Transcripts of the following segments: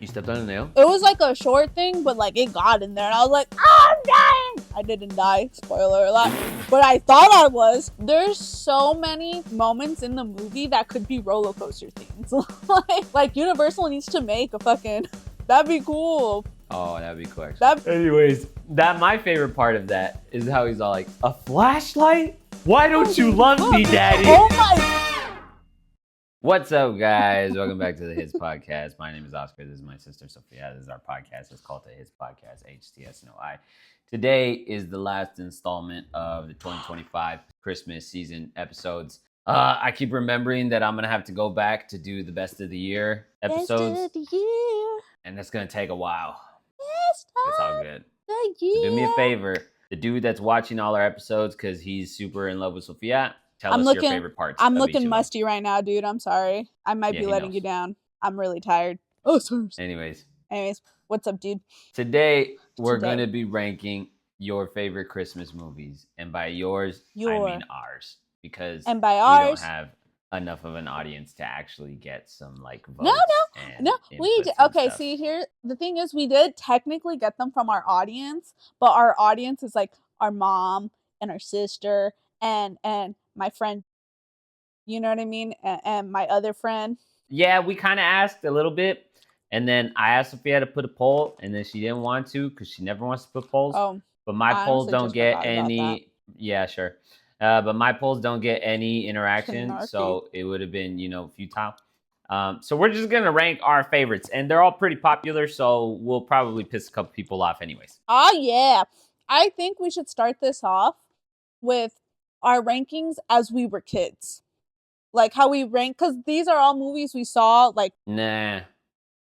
You stepped on a nail? It was like a short thing, but like it got in there, and I was like, oh, I'm dying. I didn't die, spoiler alert, but I thought I was. There's so many moments in the movie that could be roller coaster themes. like Universal needs to make a fucking. That'd be cool. Oh, that'd be cool. Anyways, my favorite part of that is how he's all like, a flashlight? Why don't you love me, Daddy? Oh my. What's up, guys? Welcome back to the Hits Podcast. My name is Oscar. This is my sister, Sophia. This is our podcast. It's called the Hits Podcast, HTS, no I. Today is the last installment of the 2025 Christmas season episodes. I keep remembering that I'm going to have to go back to do the best of the year episodes. Best of the year. And that's going to take a while. Best It's all of good. the year. So do me a favor. The dude that's watching all our episodes because he's super in love with Sophia, tell us your favorite parts. I'm of looking each of musty right now, dude. I'm sorry. I might be letting you down. I'm really tired. Oh, sorry. Anyways, what's up, dude? Today we're going to be ranking your favorite Christmas movies. And by yours, I mean ours. Because and by we ours, don't have enough of an audience to actually get some like votes. No. Okay, see here, the thing is, we did technically get them from our audience, but our audience is like our mom and our sister and my friend. You know what I mean? And my other friend. Yeah, we kind of asked a little bit. And then I asked Sophia to put a poll, and then she didn't want to because she never wants to put polls. Oh, but my polls don't get any. Yeah, sure. But my polls don't get any interaction, so it would have been, futile. So we're just gonna rank our favorites, and they're all pretty popular, so we'll probably piss a couple people off, anyways. Oh yeah, I think we should start this off with our rankings as we were kids, like how we rank, because these are all movies we saw. Like, nah,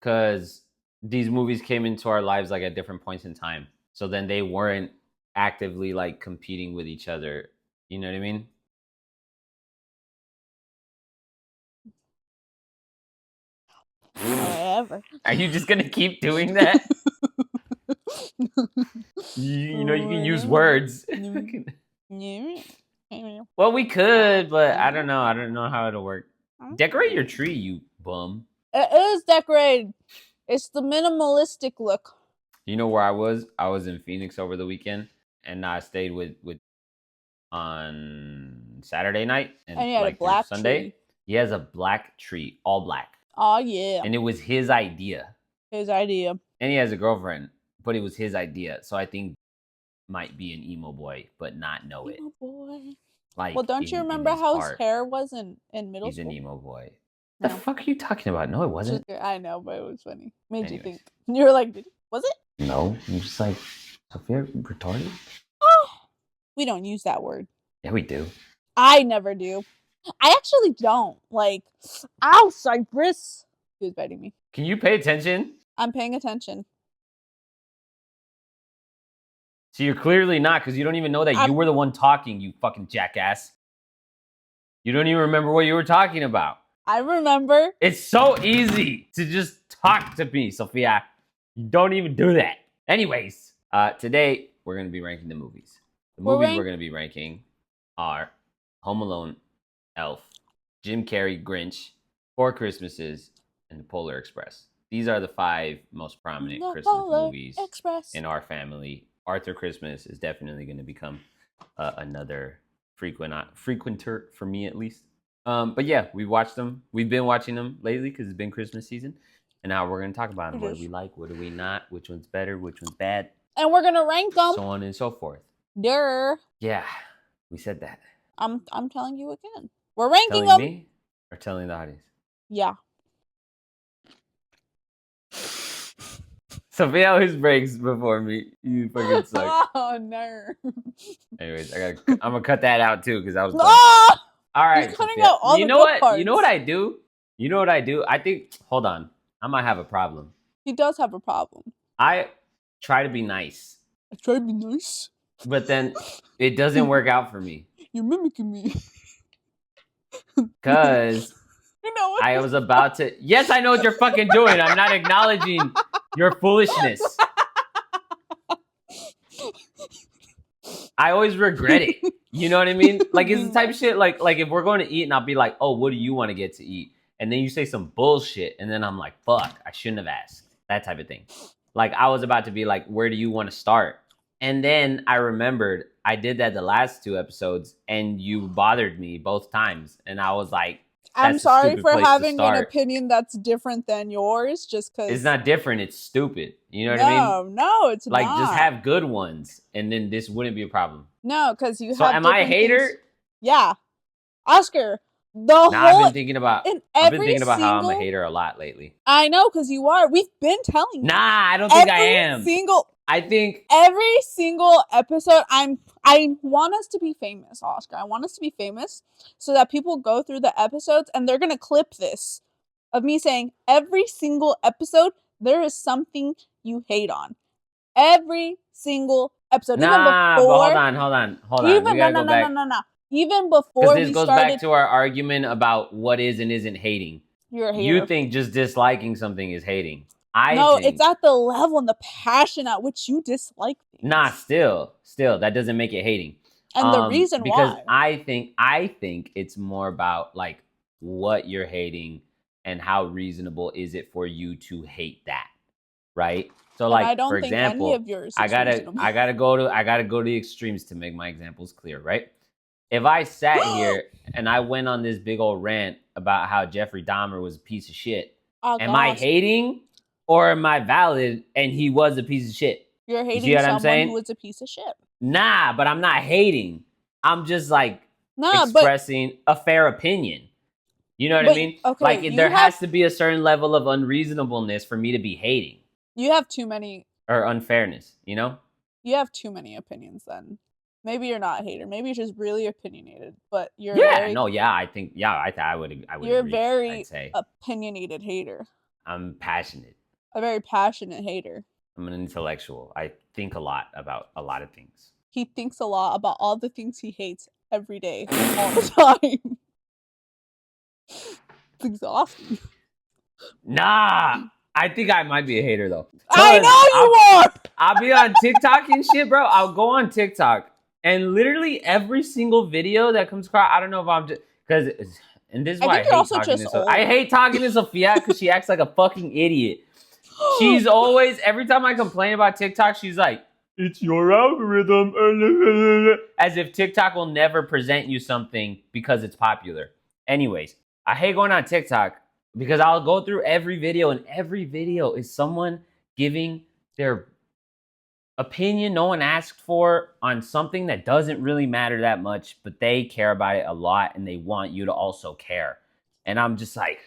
because these movies came into our lives like at different points in time, so then they weren't actively like competing with each other. You know what I mean? Whatever. Are you just gonna keep doing that? you know you can use words. Well, we could, but I don't know. I don't know how it'll work. Decorate your tree, you bum. It is decorated. It's the minimalistic look. You know where I was? I was in Phoenix over the weekend, and I stayed with on Saturday night and he had like a black Sunday. Tree. He has a black tree, all black. Oh yeah. And it was his idea. His idea. And he has a girlfriend, but it was his idea. So I think might be an emo boy, but not know it. Emo boy. Like, well, don't you remember how his hair was in middle school? He's an emo boy. No. The fuck are you talking about? No, it wasn't. I know, but it was funny. Made you think. You were like, was it? No, I'm just like, Sophia, retarded? Oh, we don't use that word. Yeah, we do. I never do. I actually don't. Like, ow, Cypress. He was biting me. Can you pay attention? I'm paying attention. So you're clearly not, because you don't even know that you were the one talking, you fucking jackass. You don't even remember what you were talking about. I remember. It's so easy to just talk to me, Sophia. You don't even do that. Anyways, today we're going to be ranking the movies. The movies we're going to be ranking are Home Alone, Elf, Jim Carrey, Grinch, Four Christmases, and The Polar Express. These are the 5 most prominent Christmas movies in our family. Arthur Christmas is definitely going to become another frequenter for me, at least. But yeah, we watched them. We've been watching them lately because it's been Christmas season. And now we're going to talk about them. What do we like? What do we not? Which one's better? Which one's bad? And we're going to rank them. So on and so forth. Durr. Yeah, we said that. I'm telling you again. We're ranking them. Telling me or telling the audience? Yeah. Sophia always breaks before me. You fucking suck. Oh, no. Anyways, I'm gonna cut that out too because I was. Oh! All right, he's cutting out all you the know what? parts. You know what I do? You know what I do? I think. Hold on. I might have a problem. He does have a problem. I try to be nice. I try to be nice. But then it doesn't work out for me. You're mimicking me. Because you know what? I was about to. Yes, I know what you're fucking doing. I'm not acknowledging your foolishness. I always regret it. You know what I mean? Like, it's the type of shit, like if we're going to eat and I'll be like, oh, what do you want to get to eat? And then you say some bullshit. And then I'm like, fuck, I shouldn't have asked. that type of thing. Like I was about to be like, where do you want to start? And then I remembered I did that the last 2 episodes, and you bothered me both times, and I was like, I'm sorry for having an opinion that's different than yours, just because it's not different. It's stupid. You know what I mean? No, it's like, not. Just have good ones, and then this wouldn't be a problem. No, because you so have. So am I a hater? Things. Yeah, Oscar. I've been thinking about how I'm a hater a lot lately. I know, because you are. We've been telling you. Nah, I don't think I am. I think every single episode, I want us to be famous, Oscar. I want us to be famous so that people go through the episodes and they're gonna clip this of me saying every single episode there is something you hate on. Every single episode. Nah, but hold on. No. Even before this goes back to our argument about what is and isn't hating. You're a hater. You think just disliking something is hating. It's at the level and the passion at which you dislike things. Nah, still, that doesn't make it hating. And the reason because why. Because I think it's more about like what you're hating and how reasonable is it for you to hate that, right? So, like, I don't for think example, any of yours I gotta go to the extremes to make my examples clear, right? If I sat here and I went on this big old rant about how Jeffrey Dahmer was a piece of shit, am I hating or am I valid and he was a piece of shit? You're hating someone who was a piece of shit. Nah, but I'm not hating. I'm just like expressing a fair opinion. You know what I mean? Okay, like there has to be a certain level of unreasonableness for me to be hating. You have too many. Or unfairness, you know? You have too many opinions then. Maybe you're not a hater. Maybe you're just really opinionated. But you're I would you're agree, a very opinionated hater. I'm passionate. A very passionate hater. I'm an intellectual. I think a lot about a lot of things. He thinks a lot about all the things he hates every day, all the time. It's exhausting. Nah, I think I might be a hater though. I know you are. I'll be on TikTok and shit, bro. I'll go on TikTok and literally every single video that comes across, I don't know if I'm just because, and this is why I hate talking to Sophia because she acts like a fucking idiot. She's always, every time I complain about TikTok, she's like, it's your algorithm. As if TikTok will never present you something because it's popular. Anyways, I hate going on TikTok because I'll go through every video, and every video is someone giving their opinion no one asked for on something that doesn't really matter that much, but they care about it a lot and they want you to also care. And I'm just like,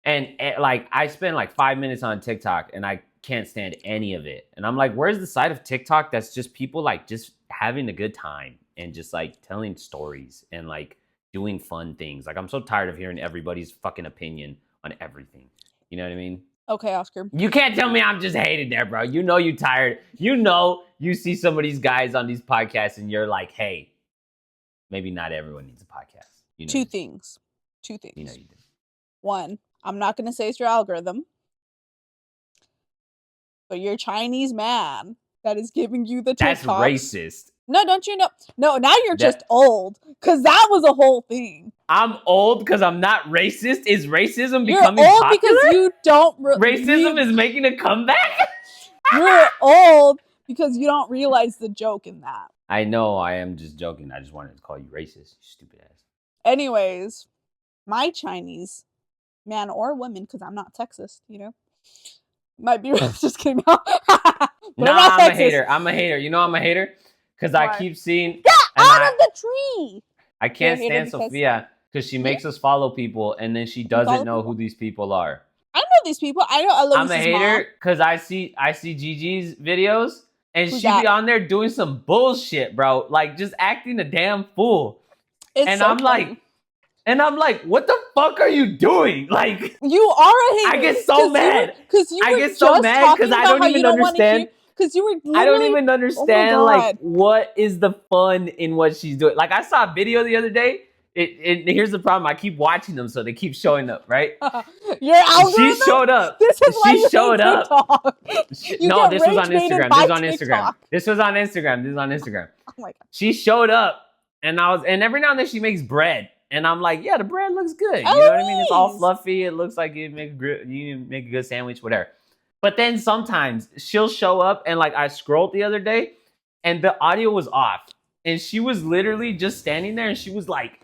and like I spend like 5 minutes on TikTok and I can't stand any of it. And I'm like, where's the side of TikTok that's just people like just having a good time and just like telling stories and like doing fun things? Like I'm so tired of hearing everybody's fucking opinion on everything. You know what I mean? Okay, Oscar. You can't tell me I'm just hated there, bro. You know you tired. You know you see some of these guys on these podcasts and you're like, hey, maybe not everyone needs a podcast. You know Two things. You know you do. One, I'm not going to say it's your algorithm, but your Chinese man that is giving you the TikToks. That's racist. No, don't you know? No, now you're just old, because that was a whole thing. I'm old because I'm not racist? Is racism you're becoming old popular? Because you don't... Racism is making a comeback? You're old because you don't realize the joke in that. I know, I am just joking. I just wanted to call you racist, you stupid ass. Anyways, my Chinese man or woman, because I'm not sexist, you know? Might be just kidding. No, I'm a hater. I'm a hater. You know I'm a hater? Because I keep seeing... Get out of the tree! I can't stand Sophia because she makes us follow people and then she doesn't know who these people are. I know these people. I know Eloise's I'm a hater because I see Gigi's videos and she be on there doing some bullshit, bro. Like just acting a damn fool. And I'm like, what the fuck are you doing? Like you are a hater. I get so mad. I get so mad because I don't even understand. Because you were I don't even understand like what is the fun in what she's doing. Like I saw a video the other day. Here's the problem. I keep watching them, so they keep showing up, right? Your algorithm? She showed up. This is why she showed up. No, this was on Instagram. This was on Instagram. Oh my god. She showed up, and every now and then she makes bread, and I'm like, yeah, the bread looks good. You know what I mean? It's all fluffy. It looks like you make a good sandwich, whatever. But then sometimes she'll show up and like I scrolled the other day and the audio was off. And she was literally just standing there and she was like,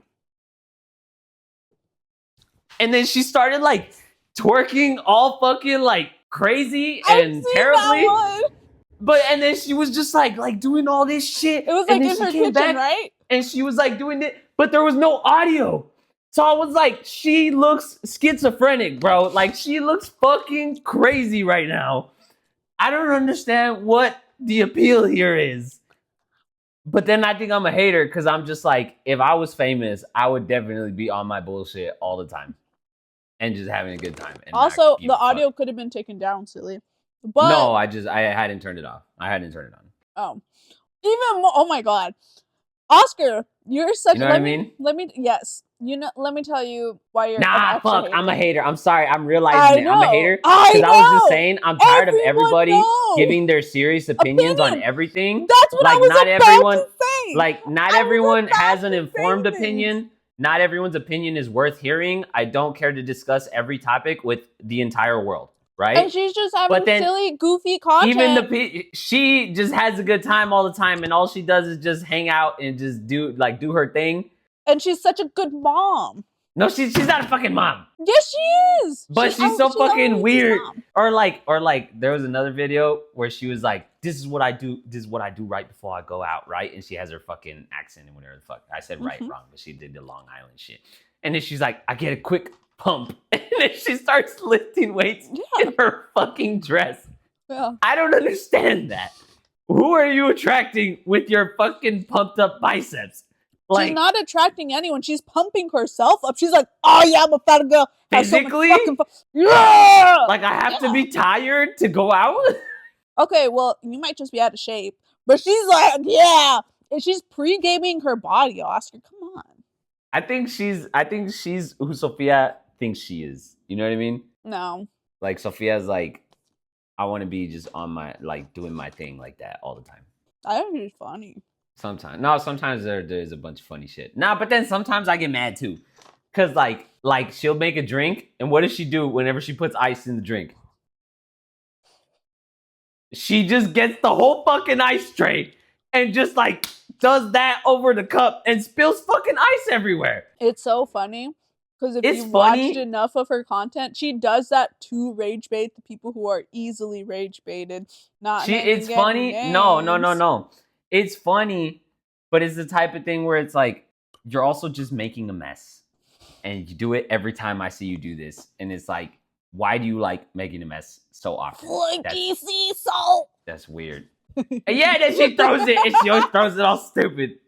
and then she started like twerking all fucking like crazy and terribly. But and then she was just like doing all this shit. It was like in her kitchen, right? And she was like doing it, but there was no audio. So I was like, she looks schizophrenic, bro. Like she looks fucking crazy right now. I don't understand what the appeal here is. But then I think I'm a hater because I'm just like, if I was famous, I would definitely be on my bullshit all the time. And just having a good time. And also, the audio could have been taken down, silly. But no, I hadn't turned it off. I hadn't turned it on. Oh. Even more, oh my god. Oscar, you're such You know what I mean? Let me tell you why you're I'm a hater. I'm sorry. I'm realizing I'm a hater. Because I was just saying I'm tired of everybody giving their serious opinions on everything. That's what I was about to say. Like, not everyone has an informed opinion. Not everyone's opinion is worth hearing. I don't care to discuss every topic with the entire world, right? And she's just having silly, goofy content. Even she just has a good time all the time, and all she does is just hang out and just do her thing. And she's such a good mom. No, she's not a fucking mom. Yes, she is. But she's so fucking weird. Or like there was another video where she was like, this is what I do right before I go out, right? And she has her fucking accent and whatever the fuck. I said right, wrong, but she did the Long Island shit. And then she's like, I get a quick pump. And then she starts lifting weights in her fucking dress. Yeah. I don't understand that. Who are you attracting with your fucking pumped up biceps? Like, she's not attracting anyone. She's pumping herself up. She's like, oh yeah, I'm a fat girl. Physically? Yeah! Like I have to be tired to go out? Okay, well, you might just be out of shape. But she's like, yeah. And she's pre-gaming her body, Oscar. Come on. I think she's who Sophia thinks she is. You know what I mean? No. Like Sophia's like, I want to be just on my, like, doing my thing like that all the time. I think she's funny. Sometimes there's a bunch of funny shit. But then sometimes I get mad too. Cause like she'll make a drink, and what does she do whenever she puts ice in the drink? She just gets the whole fucking ice tray and just like does that over the cup and spills fucking ice everywhere. It's so funny. Because if you watched enough of her content, she does that to rage bait the people who are easily rage baited. It's funny. Names. No. It's funny, but it's the type of thing where it's like, you're also just making a mess. And you do it every time I see you do this. And it's like, why do you like making a mess so often? Flaky sea salt. That's weird. And yeah, then she throws it, and she always throws it all stupid.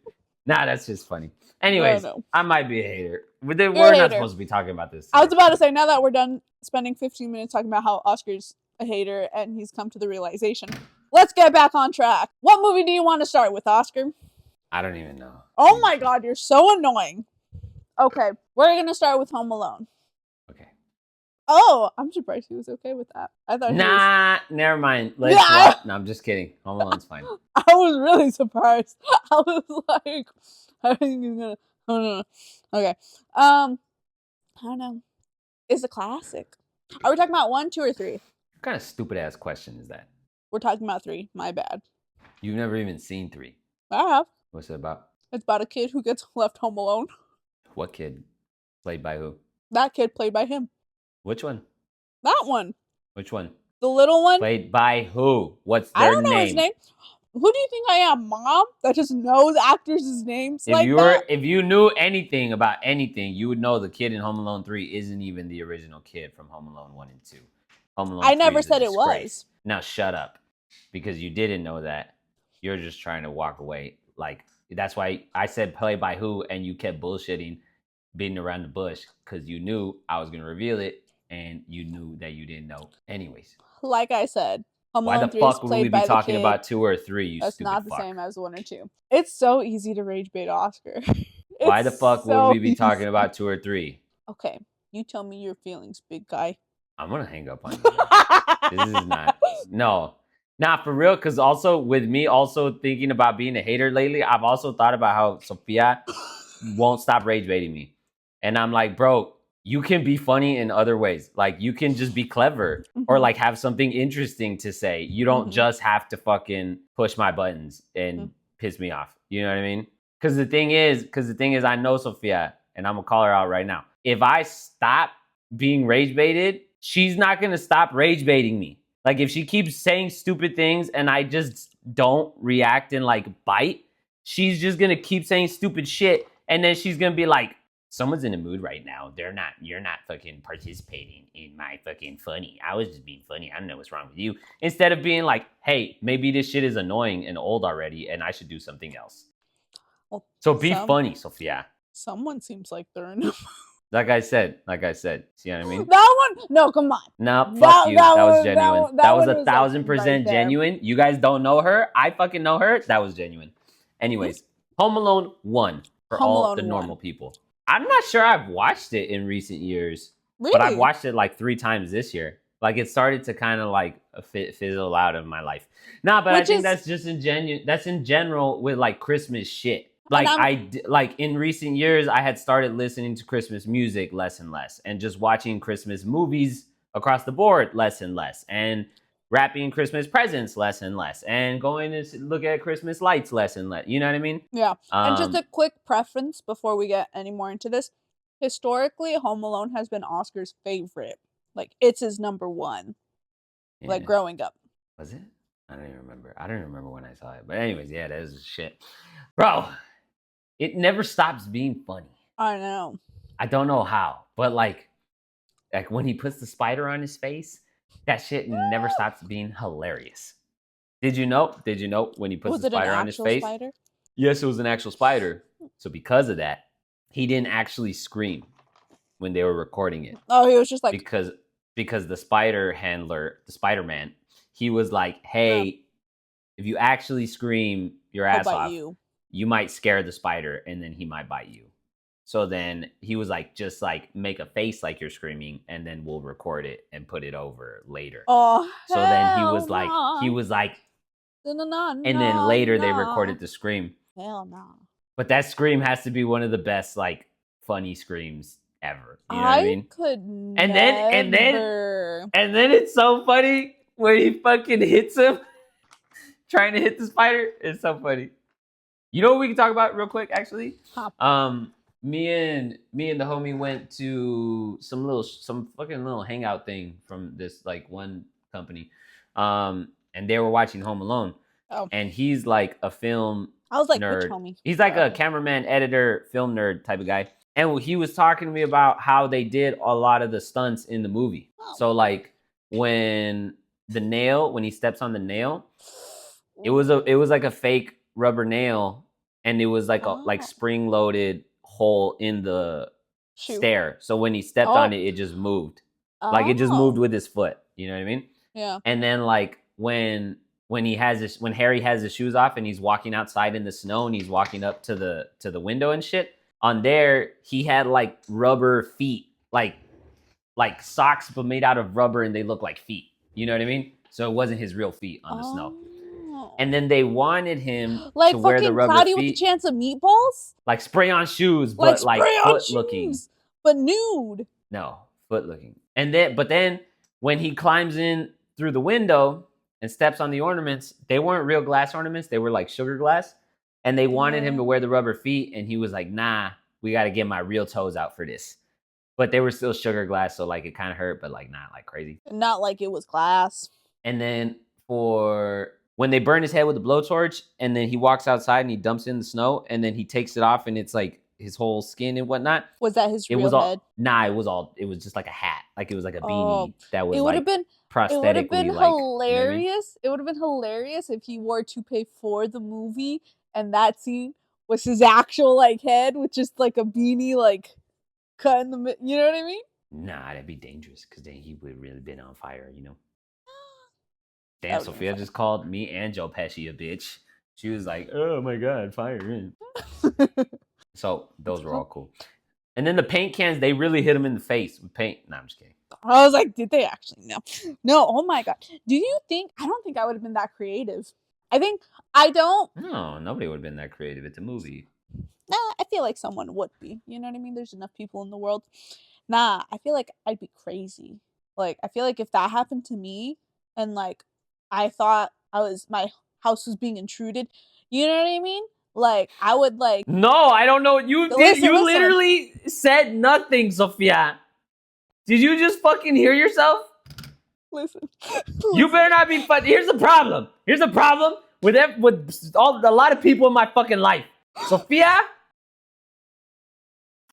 Nah, that's just funny. Anyways, no. I might be a hater. We're not supposed to be talking about this. I was about to say, now that we're done spending 15 minutes talking about how Oscar's a hater and he's come to the realization, let's get back on track. What movie do you want to start with, Oscar? I don't even know. Oh my god, you're so annoying. Okay, we're going to start with Home Alone. Okay. Oh, I'm surprised he was okay with that. I thought never mind. Let's watch. No, I'm just kidding. Home Alone's fine. I was really surprised. I was like, I think he's gonna. Oh no. Okay. I don't know. It's a classic. Are we talking about 1, 2, or 3? What kind of stupid ass question is that? We're talking about 3. My bad. You've never even seen 3. I have. What's it about? It's about a kid who gets left home alone. What kid? Played by who? That kid played by him. Which one? That one. Which one? The little one. Played by who? What's their name? I don't know his name. Who do you think I am, Mom? That just knows actors' names If you knew anything about anything, you would know the kid in Home Alone 3 isn't even the original kid from Home Alone 1 and 2. Home Alone I never said it was. Now shut up. Because you didn't know that. You're just trying to walk away. Like, that's why I said play by who, and you kept bullshitting, beating around the bush, because you knew I was going to reveal it, and you knew that you didn't know. Anyways. Like I said, why the fuck would we be talking about 2 or 3, you That's stupid not the fuck? Same as 1 or 2. It's so easy to rage bait Oscar. Why the fuck would we be talking about 2 or 3? Okay, you tell me your feelings, big guy. I'm going to hang up on you. This is not... No. Not for real, because also with me also thinking about being a hater lately, I've also thought about how Sophia won't stop rage baiting me. And I'm like, bro, you can be funny in other ways. Like you can just be clever or like have something interesting to say. You don't just have to fucking push my buttons and piss me off. You know what I mean? Because the thing is, I know Sophia, and I'm gonna call her out right now. If I stop being rage baited, she's not gonna stop rage baiting me. Like if she keeps saying stupid things and I just don't react and like bite, she's just gonna keep saying stupid shit, and then she's gonna be like, someone's in a mood right now. You're not fucking participating in my fucking funny. I was just being funny. I don't know what's wrong with you. Instead of being like, hey, maybe this shit is annoying and old already and I should do something else. Well, so be funny, Sophia. Someone seems like they're in a Like I said, see what I mean? That one, no, come on. No, fuck you. That was genuine. That was 1,000% right genuine. You guys don't know her. I fucking know her. That was genuine. Anyways, Home Alone 1 for all the normal people. I'm not sure I've watched it in recent years, but I've watched it like 3 times this year. Like it started to kind of like fizzle out of my life. Nah, but I think that's just that's in general with like Christmas shit. Like like in recent years, I had started listening to Christmas music less and less, and just watching Christmas movies across the board less and less, and wrapping Christmas presents less and less, and going to look at Christmas lights less and less. You know what I mean? Yeah. And just a quick preference before we get any more into this. Historically, Home Alone has been Oscar's favorite. Like, it's his number 1. Yeah. Like, growing up. Was it? I don't even remember. I don't remember when I saw it. But anyways, yeah, that is shit. Bro, it never stops being funny. I know. I don't know how. But, like when he puts the spider on his face, that shit never stops being hilarious. Did you know when he puts the spider on his face? Spider? Yes, it was an actual spider. So because of that, he didn't actually scream when they were recording it. Oh, he was just like because the spider handler, the Spider-Man, he was like, "Hey, if you actually scream your ass off, you might scare the spider and then he might bite you." So then he was like, just like make a face like you're screaming and then we'll record it and put it over later. Oh, so then he was like, and then later they recorded the scream. Hell no. But that scream has to be one of the best, like, funny screams ever. You know what I mean? Could and then it's so funny when he fucking hits him trying to hit the spider. It's so funny. You know what we can talk about real quick, actually? Me and the homie went to some fucking little hangout thing from this like one company. And they were watching Home Alone. Oh. And he's like a film nerd. Which homie? He's like a cameraman, editor, film nerd type of guy. And he was talking to me about how they did a lot of the stunts in the movie. Oh. So like when he steps on the nail, it was like a fake rubber nail, and it was like a spring loaded hole in the stair. So when he stepped on it, it just moved. Like it just moved with his foot. You know what I mean? Yeah. And then like when Harry has his shoes off and he's walking outside in the snow and he's walking up to the window and shit, on there he had like rubber feet, like socks but made out of rubber, and they look like feet. You know what I mean? So it wasn't his real feet on the snow. And then they wanted him to wear the rubber Cloudy feet. With a Chance of Meatballs? Like spray-on shoes, but like foot-looking. But nude. No, foot-looking. But then when he climbs in through the window and steps on the ornaments, they weren't real glass ornaments. They were like sugar glass. And they wanted him to wear the rubber feet. And he was like, nah, we got to get my real toes out for this. But they were still sugar glass, so like it kind of hurt, but like not like crazy. Not like it was glass. And then when they burn his head with a blowtorch, and then he walks outside and he dumps it in the snow, and then he takes it off and it's like his whole skin and whatnot. Was that his real head? Nah, it was just like a hat. Like it was like a beanie that was prosthetically. It would have been hilarious. You know what I mean? It would have been hilarious if he wore a toupee for the movie and that scene was his actual like head with just like a beanie like cut in the middle. You know what I mean? Nah, that'd be dangerous because then he would have really been on fire, you know? Damn, Sophia just called me and Joe Pesci a bitch. She was like, oh my God, fire in. So those were all cool. And then the paint cans, they really hit him in the face with paint. Nah, I'm just kidding. I was like, did they actually? No, oh my God. I don't think I would have been that creative. No, nobody would have been that creative. It's a movie. I feel like someone would be. You know what I mean? There's enough people in the world. Nah, I feel like I'd be crazy. Like, I feel like if that happened to me and like I thought my house was being intruded, you know what I mean? Like, I would like No, I don't know what you did. listen, You listen. literally said nothing, Sophia. Did you just fucking hear yourself? Listen. You better not be fun. Here's the problem. Here's the problem with a lot of people in my fucking life. Sophia,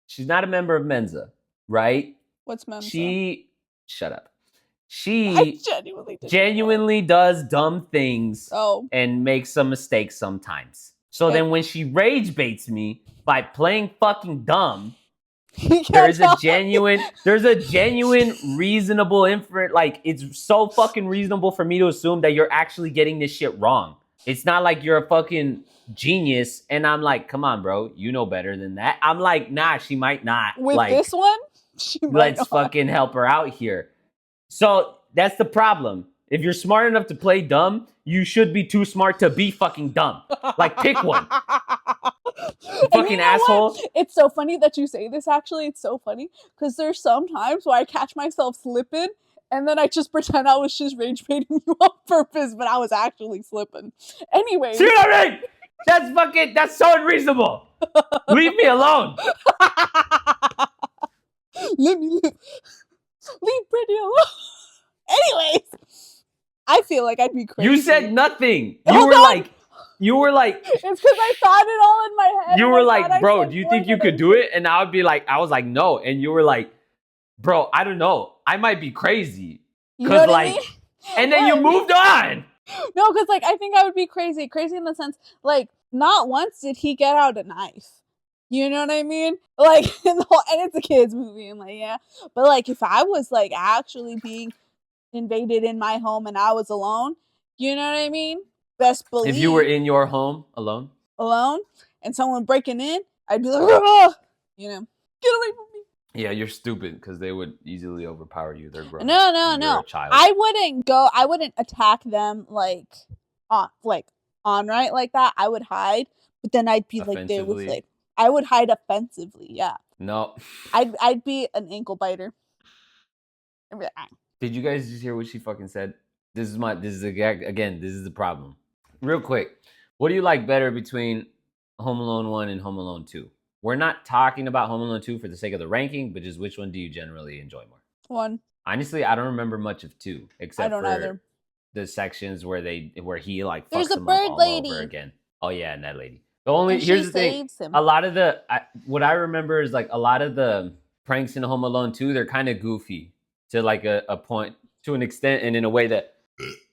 she's not a member of Mensa, right? What's Mensa? Shut up. I She genuinely does dumb things and makes some mistakes sometimes. So then when she rage baits me by playing fucking dumb, there's a genuine reasonable inference. Like, it's so fucking reasonable for me to assume that you're actually getting this shit wrong. It's not like you're a fucking genius and I'm like, come on, bro, you know better than that. I'm like, nah, she might not. With like, this one, she might let's not. fucking help her out here. So that's the problem. If you're smart enough to play dumb, you should be too smart to be fucking dumb. Like, pick one. Fucking asshole. What? It's so funny that you say this, actually. It's so funny. Because there's some times where I catch myself slipping, and then I just pretend I was just rage baiting you on purpose, but I was actually slipping. Anyway. See what I mean? That's so unreasonable. Leave me alone. Leave Brittany alone. Anyways, I feel like I'd be crazy. You said nothing. You were like, it's because I thought it all in my head. You were like, bro, do you think you could do it? And I was like, no. And you were like, bro, I don't know. I might be crazy. Because like, I mean? And then you moved on. No, because like, I think I would be crazy. Crazy in the sense, like, not once did he get out a knife. You know what I mean? Like, and it's a kid's movie. And like, yeah. But like, if I was like actually being invaded in my home and I was alone, you know what I mean? Best believe. If you were in your home alone, and someone breaking in, I'd be like, oh, you know, get away from me. Yeah, you're stupid because they would easily overpower you. They're grown. No. I wouldn't attack them like on right like that. I would hide, but then I'd be like there with like I would hide offensively. Yeah. No. I'd be an ankle biter. I'd be like, Did you guys just hear what she fucking said? This is the problem. Real quick, what do you like better between Home Alone 1 and Home Alone 2? We're not talking about Home Alone 2 for the sake of the ranking, but just which one do you generally enjoy more? 1. Honestly, I don't remember much of 2, except for either. The sections where he like there's fucks a them bird up all lady over again. Oh yeah, and that lady. Here's the thing. Him. A lot of what I remember is like a lot of the pranks in Home Alone 2, they're kind of goofy to like a point, to an extent, and in a way that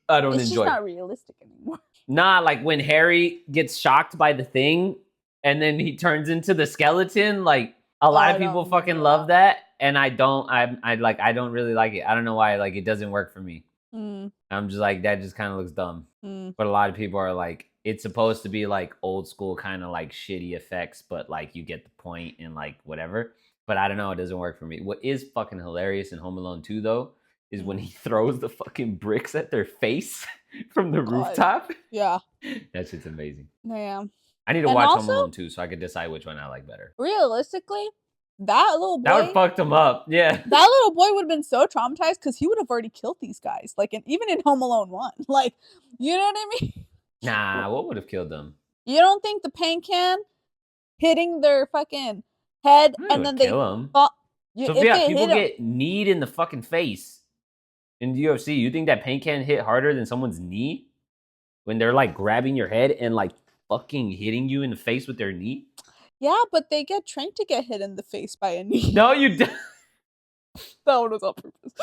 I don't enjoy. It's just not realistic anymore. Nah, like when Harry gets shocked by the thing and then he turns into the skeleton, like a lot of people fucking love that, and I don't really like it. I don't know why, like, it doesn't work for me. I'm just like, that just kind of looks dumb. But a lot of people are like, it's supposed to be like old school kind of like shitty effects, but like you get the point and like whatever. But I don't know, it doesn't work for me. What is fucking hilarious in Home Alone 2 though is when he throws the fucking bricks at their face from the rooftop. Yeah. That shit's amazing. Yeah. I need to watch Home Alone 2 so I could decide which one I like better. Realistically, that little boy... That would fucked him up, yeah. That little boy would have been so traumatized because he would have already killed these guys. Like, even in Home Alone 1. Like, you know what I mean? Nah, what would have killed them? You don't think the paint can hitting their fucking head and then they... kill them. Sophia, people get kneed in the fucking face in the UFC. You think that paint can hit harder than someone's knee? When they're like grabbing your head and like fucking hitting you in the face with their knee? Yeah, but they get trained to get hit in the face by a knee. No, you don't. That one was on purpose.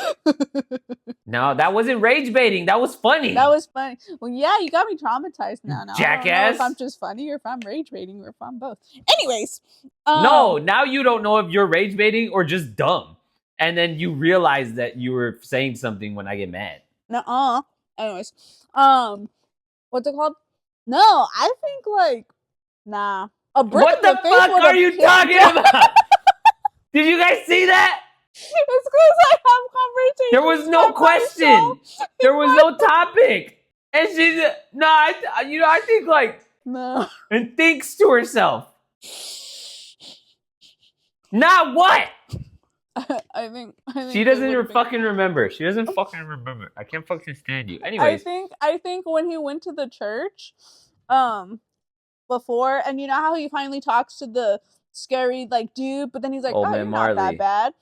No, that wasn't rage baiting. That was funny. That was funny. Well, yeah, you got me traumatized now. Jackass. I don't know if I'm just funny or if I'm rage baiting or if I'm both. Anyways. No, now you don't know if you're rage baiting or just dumb. And then you realize that you were saying something when I get mad. Nuh-uh. Anyways. What's it called? No, I think like, nah. What the fuck are you talking about? Did you guys see that? It's because I have conversations. There was no question. There was no topic. And she's I think like no. And thinks to herself. Nah, what? I think She it doesn't would've been- fucking remember. She doesn't fucking remember. I can't fucking stand you. I Anyways, think when he went to the church, before, and you know how he finally talks to the scary like dude, but then he's like, Old "Oh, man you're not Marley. that bad."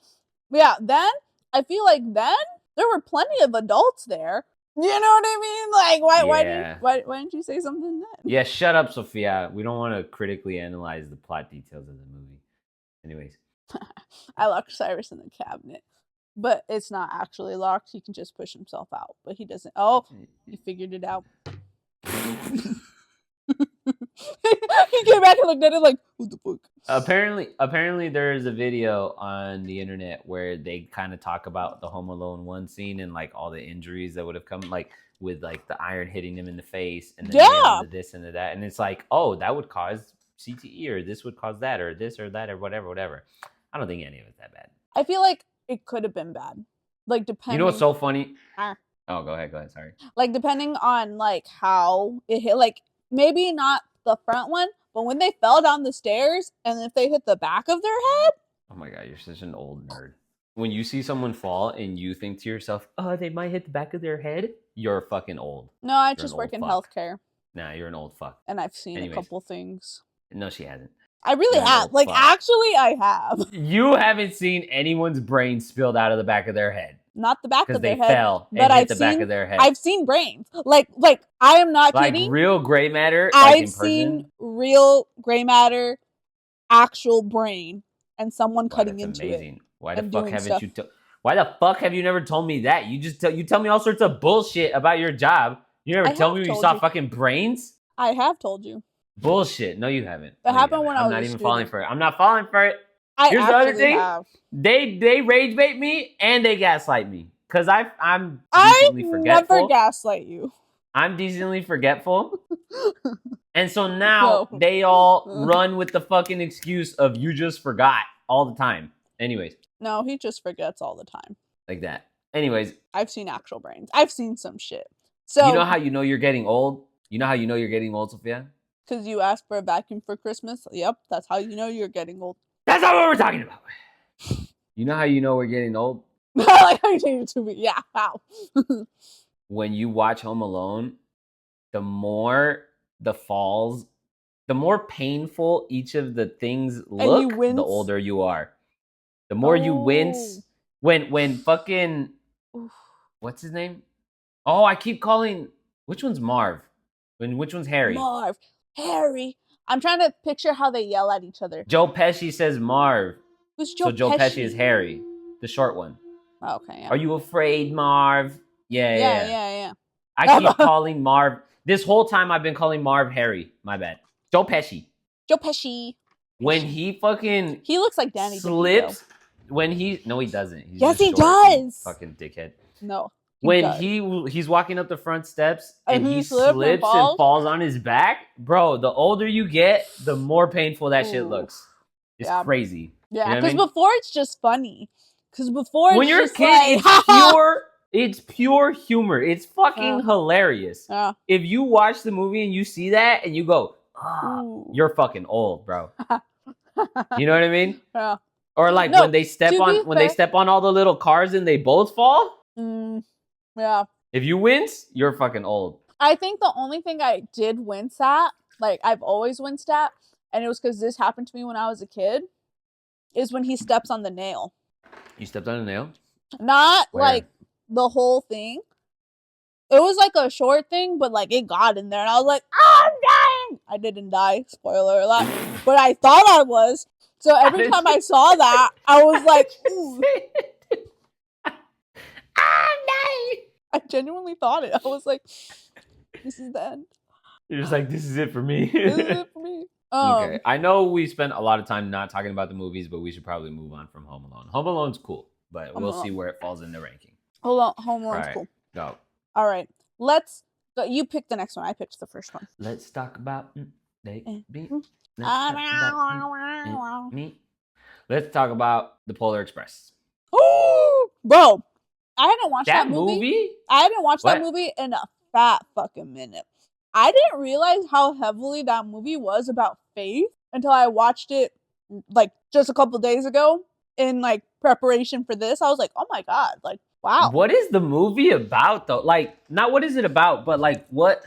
Yeah, then I feel like then there were plenty of adults there. You know what I mean? Like, Yeah. why didn't you say something then? Yeah, shut up, Sophia. We don't want to critically analyze the plot details of the movie. Anyways, I locked Cyrus in the cabinet, but it's not actually locked. He can just push himself out, but he doesn't. Oh, he figured it out. He came back and looked at it like, what the fuck? apparently there is a video on the internet where they kind of talk about the Home Alone 1 scene and like all the injuries that would have come, like with like the iron hitting him in the face and the nail and the this and the that, and it's like, oh, that would cause CTE, or this would cause that, or this or that, or whatever. I don't think any of it's that bad. I feel like it could have been bad. Like, depending. You know what's so funny? Ah. Oh, go ahead. Sorry. Like, depending on like how it hit, like maybe not the front one, but when they fell down the stairs and if they hit the back of their head. Oh my god, you're such an old nerd. When you see someone fall and you think to yourself, oh, they might hit the back of their head, you're fucking old. No, I You're just an work old in fuck. healthcare. Nah, you're an old fuck. And I've seen Anyways. a couple things. No, she hasn't. I really You're an have. old Like, fuck. actually, I have. You haven't seen anyone's brain spilled out of the back of their head. Not the back Because of they their head. fell but and hit I've the back seen- of their head. I've seen brains. Like I am not like kidding. real gray matter. Like in I've seen person. real gray matter, actual brain, and someone Wow, cutting that's into amazing. it. Why the and fuck doing haven't stuff. you? Why the fuck have you never told me that? You just you tell me all sorts of bullshit about your job. You never I tell have me when you told saw you. fucking brains. I have told you. Bullshit. No, you haven't. It No, you happened haven't. when I I'm was not a even falling student. for it. I'm not falling for it. I Here's the other actually thing. have. They rage bait me and they gaslight me because I'm I decently forgetful. never gaslight you. I'm decently forgetful. And so now No. they all run with the fucking excuse of you just forgot all the time. Anyways, No, he just forgets all the time. like that. Anyways, I've seen actual brains. I've seen some shit. So you know how you know you're getting old? You know how you know you're getting old, Sophia? because you asked for a vacuum for Christmas. Yep, that's how you know you're getting old. That's not what we're talking about. You know how you know we're getting old? Like how you changed it to me. Yeah, how? When you watch Home Alone, the more the falls, the more painful each of the things you look, the wince? older you are. The more you wince. When fucking Oof. what's his name? Oh, I keep calling, which one's Marv? Which one's Harry? Marv, Harry. I'm trying to picture how they yell at each other. Joe Pesci says Marv. Who's Joe So Joe Pesci? Pesci is Harry, the short one. Okay. Yeah. Are you afraid, Marv? Yeah. Yeah. I keep calling Marv. This whole time I've been calling Marv Harry. My bad. Joe Pesci. Joe Pesci. When he fucking He looks like Danny slips, DeVito. when he no he doesn't. He's Yes, just he short, you does. fucking dickhead. No. When does. he's walking up the front steps and he slips slips and and falls on his back, bro, the older you get, the more painful that shit Ooh. looks. It's Yeah. crazy. Yeah, You know what I because mean? before it's just funny. Because before When it's you're a just kid, like, it's pure humor. It's fucking Yeah. hilarious. Yeah. If you watch the movie and you see that and you go, ah, Ooh. you're fucking old, bro. You know what I mean? Yeah. Or like No, when they step to on be when they fair- step on all the little cars and they both fall. Yeah. If you wince, you're fucking old. I think the only thing I did wince at, like I've always winced at, and it was because this happened to me when I was a kid, is when he steps on the nail. You stepped on a nail? Not Where? like the whole thing. It was like a short thing, but like it got in there, and I was like, "Oh, I'm dying!" I didn't die, spoiler alert, but I thought I was. So every time I saw that, I was like, "Ooh." I'm dying. I genuinely thought it. I was like, "This is the end. You're just like, this is it for me. This is it for me." Okay. I know we spent a lot of time not talking about the movies, but we should probably move on from Home Alone. Home Alone's cool, but Home we'll Alone. see where it falls in the ranking. Hold on, Home Alone's Alright. cool. Go. All right, let's. You pick the next one. I picked the first one. Let's talk about they be. mm. Let's talk about me. Let's talk about the Polar Express. Oh, bro, I hadn't watched That that movie. movie? I hadn't watched that What? movie in a fat fucking minute. I didn't realize how heavily that movie was about faith until I watched it like just a couple days ago. in like preparation for this. I was like, oh my god, like wow. What is the movie about though? Like, not what is it about, but like what?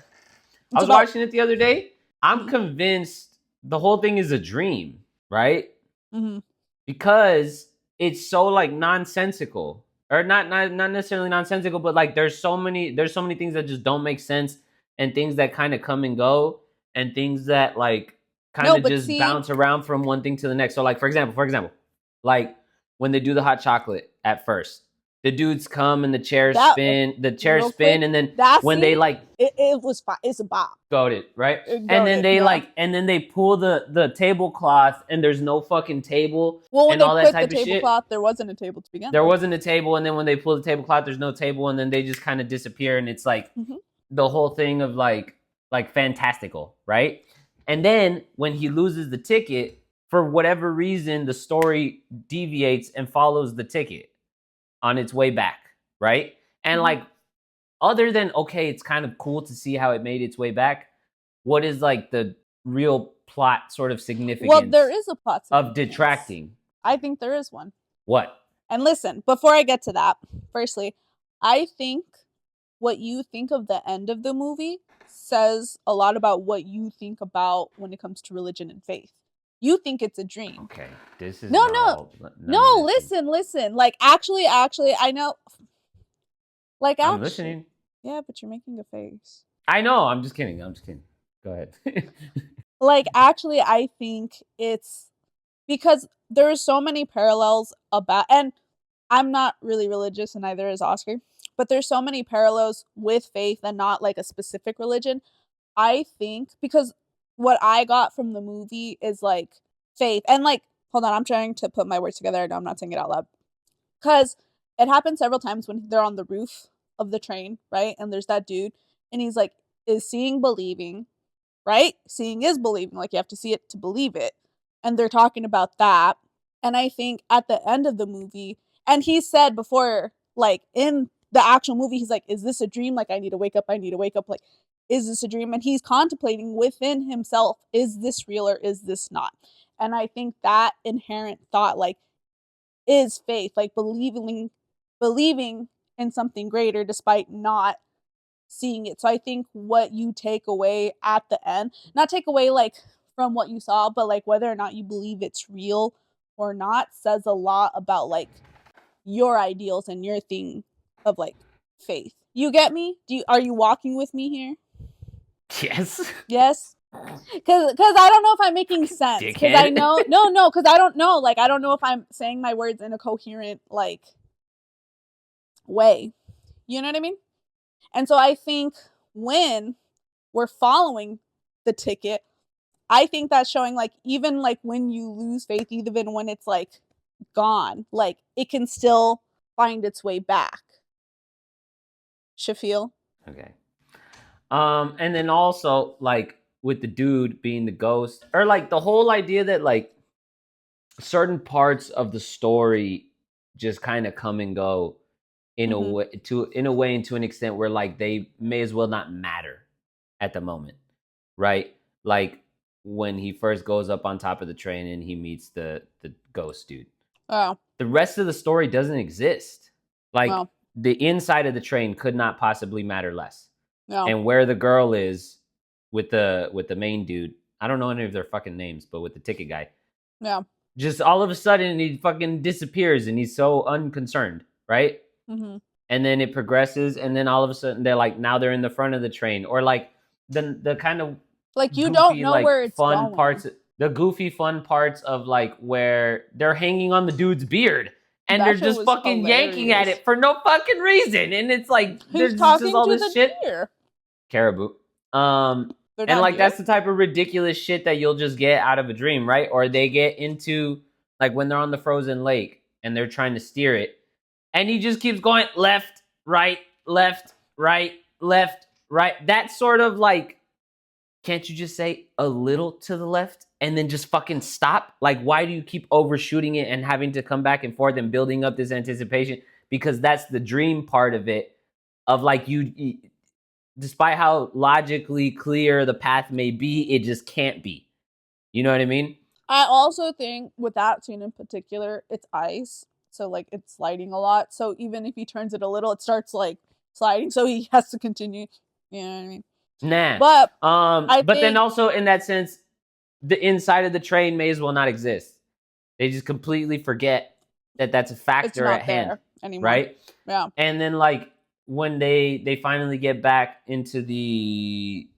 I was about- watching it the other day. I'm convinced the whole thing is a dream, right? Mhm. Because it's so like nonsensical, or not necessarily nonsensical, but like there's so many things that just don't make sense, and things that kind of come and go, and things that like kind No, of but just see, bounce around from one thing to the next. So like for example, like when they do the hot chocolate at first, the dudes come and the chairs That- spin, real quick, and then that when they scene, like it was fine. It's a bop. goaded, right? It And then goated, they yeah. like, and then they pull the tablecloth, and there's no fucking table, Well, when and they all that put type the of shit. tablecloth, there wasn't a table to begin There with. wasn't a table, and then when they pull the tablecloth, there's no table, and then they just kind of disappear, and it's like Mhm. the whole thing of like fantastical, right? And then when he loses the ticket, for whatever reason, the story deviates and follows the ticket on its way back, right? And Mhm. like, other than okay, it's kind of cool to see how it made its way back. What is like the real plot sort of significance? Well, there is a plot of significance. detracting. I think there is one. What? And listen, before I get to that, firstly, I think what you think of the end of the movie says a lot about what you think about when it comes to religion and faith. You think it's a dream. Okay, this is No, not no. all, No, listen. Like actually, I know. Like actually, I'm listening. Yeah, but you're making a face. I know. I'm just kidding. Go ahead. Like actually, I think it's because there are so many parallels about, and I'm not really religious, and neither is Oscar, but there's so many parallels with faith and not like a specific religion. I think because what I got from the movie is like faith, and like hold on, I'm trying to put my words together. No, I'm not saying it out loud because it happens several times when they're on the roof of the train, right? And there's that dude, and he's like, "Is seeing believing?" Right? Seeing is believing. Like you have to see it to believe it. And they're talking about that. And I think at the end of the movie, and he said before, like in the actual movie, he's like, is this a dream? Like, I need to wake up. I need to wake up. Like, is this a dream? And he's contemplating within himself, is this real or is this not? And I think that inherent thought, like, is faith, like believing in something greater despite not seeing it. So I think what you take away at the end, not take away like from what you saw, but like whether or not you believe it's real or not says a lot about like your ideals and your thing of like faith. You get me? Are you walking with me here? Yes. Yes. Cause I don't know if I'm making sense. Because I know because I don't know. Like I don't know if I'm saying my words in a coherent like way. You know what I mean? And so I think when we're following the ticket, I think that's showing like even like when you lose faith, even when it's like gone, like it can still find its way back. Shafiel. Okay. And then also like with the dude being the ghost, or like the whole idea that like certain parts of the story just kind of come and go in a way and to an extent where like they may as well not matter at the moment, right? Like when he first goes up on top of the train and he meets the ghost dude. Oh. The rest of the story doesn't exist. Like No. the inside of the train could not possibly matter less. No. And where the girl is with the main dude, I don't know any of their fucking names, but with the ticket guy, Yeah. just all of a sudden he fucking disappears and he's so unconcerned, right? Mm-hmm. And then it progresses, and then all of a sudden they're like, now they're in the front of the train, or like the kind of like you goofy, don't know like, where it's fun going. parts, the goofy fun parts of like where they're hanging on the dude's beard and That they're shit just was fucking yanking at hilarious. it for no fucking reason, and it's like there's He's just talking all to this the shit. deer. Caribou. They're And not like deer? that's the type of ridiculous shit that you'll just get out of a dream, right? Or they get into like when they're on the frozen lake and they're trying to steer it, and he just keeps going left, right, left, right, left, right. That sort of like, can't you just say a little to the left and then just fucking stop? Like, why do you keep overshooting it and having to come back and forth and building up this anticipation? Because that's the dream part of it, of like you despite how logically clear the path may be, it just can't be. You know what I mean? I also think with that scene in particular, it's ice. So like it's sliding a lot. So even if he turns it a little, it starts like sliding. So he has to continue. You know what I mean? Nah. But But then also in that sense, the inside of the train may as well not exist. They just completely forget that that's a it's factor not at hand, there anymore. right? Yeah. And then like when they finally get back into the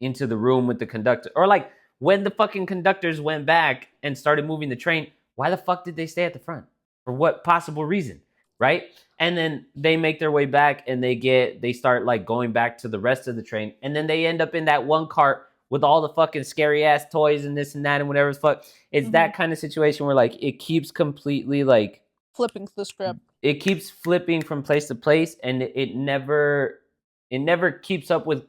room with the conductor, or like when the fucking conductors went back and started moving the train, why the fuck did they stay at the front? For what possible reason, right? And then they make their way back and they start like going back to the rest of the train, and then they end up in that one cart with all the fucking scary ass toys and this and that and whatever the fuck. It's that kind of situation where like it keeps completely like flipping the script. It keeps flipping from place to place, and it never keeps up with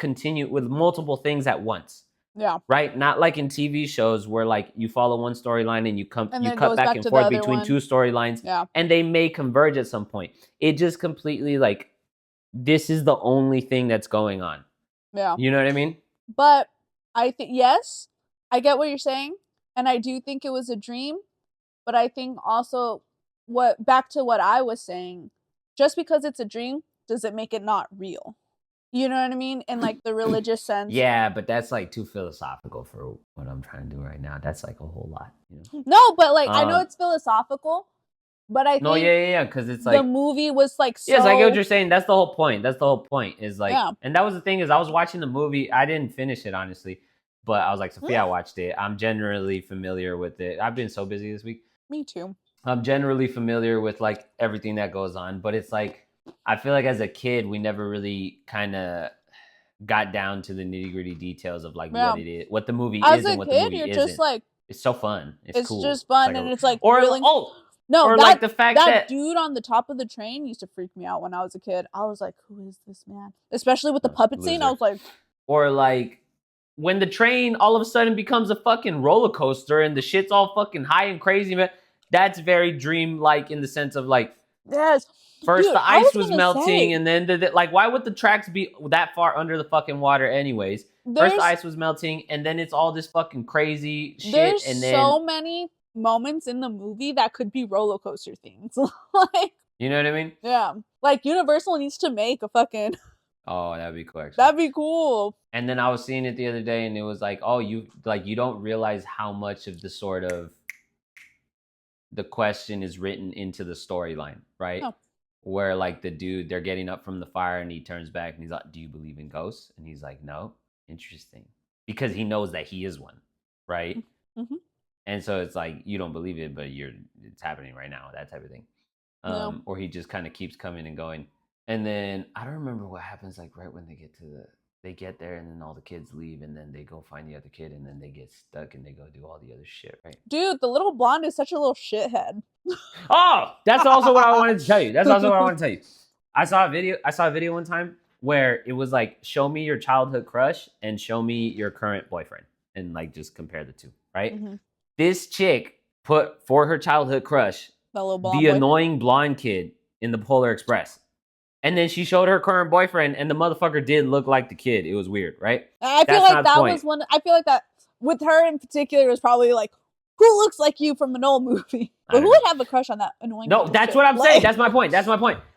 multiple things at once. Yeah. Right? Not like in TV shows where like you follow one storyline and you cut back and to forth between two storylines, Yeah. and they may converge at some point. It just completely like this is the only thing that's going on. Yeah. You know what I mean? But I think yes, I get what you're saying, and I do think it was a dream, but I think also back to what I was saying, just because it's a dream, does it make it not real? You know what I mean? In like the religious sense. Yeah, but that's like too philosophical for what I'm trying to do right now. That's like a whole lot. You know? No, but like I know it's philosophical, but I think yeah, because it's like the movie was like so. Yes, I get what you're saying. That's the whole point. Is like, and that was the thing is I was watching the movie. I didn't finish it honestly, but I was like, Sophia watched it. I'm generally familiar with it. I've been so busy this week. Me too. I'm generally familiar with like everything that goes on, but it's like I feel like as a kid we never really kind of got down to the nitty gritty details of like what it is, what the movie is, and what the movie isn't. Just like it's so fun. It's cool. Just fun, and it's like really, no, or like the fact that dude on the top of the train used to freak me out when I was a kid. I was like, who is this man? Especially with the puppet scene, I was like, or like when the train all of a sudden becomes a fucking roller coaster and the shit's all fucking high and crazy, man. That's very dream-like in the sense of like, yes. First Dude, the ice was melting, and then like, why would the tracks be that far under the fucking water anyways? First the ice was melting, and then it's all this fucking crazy shit. There's and then so many moments in the movie that could be roller coaster themes. Like, you know what I mean? Yeah. Like Universal needs to make a fucking. Oh, that'd be cool. Actually. That'd be cool. And then I was seeing it the other day, and it was like, oh, you don't realize how much of the sort of the question is written into the storyline, right? Oh. Where like the dude, they're getting up from the fire and he turns back and he's like, do you believe in ghosts? And he's like, no. Interesting. Because he knows that he is one, right? Mm-hmm. And so it's like, you don't believe it, but it's happening right now, that type of thing. Or he just kind of keeps coming and going. And then I don't remember what happens like right when they get there, and then all the kids leave, and then they go find the other kid, and then they get stuck and they go do all the other shit, right? Dude, the little blonde is such a little shithead. Oh, that's also what I wanted to tell you. I saw a video one time where it was like, show me your childhood crush and show me your current boyfriend, and like just compare the two, right? Mm-hmm. This chick put for her childhood crush the annoying blonde kid in the Polar Express. And then she showed her current boyfriend, and the motherfucker did look like the kid. It was weird, right? I feel like that was one. I feel like that with her in particular was probably like, who looks like you from an old movie? But who would have a crush on that annoying? No, that's what I'm saying. That's my point.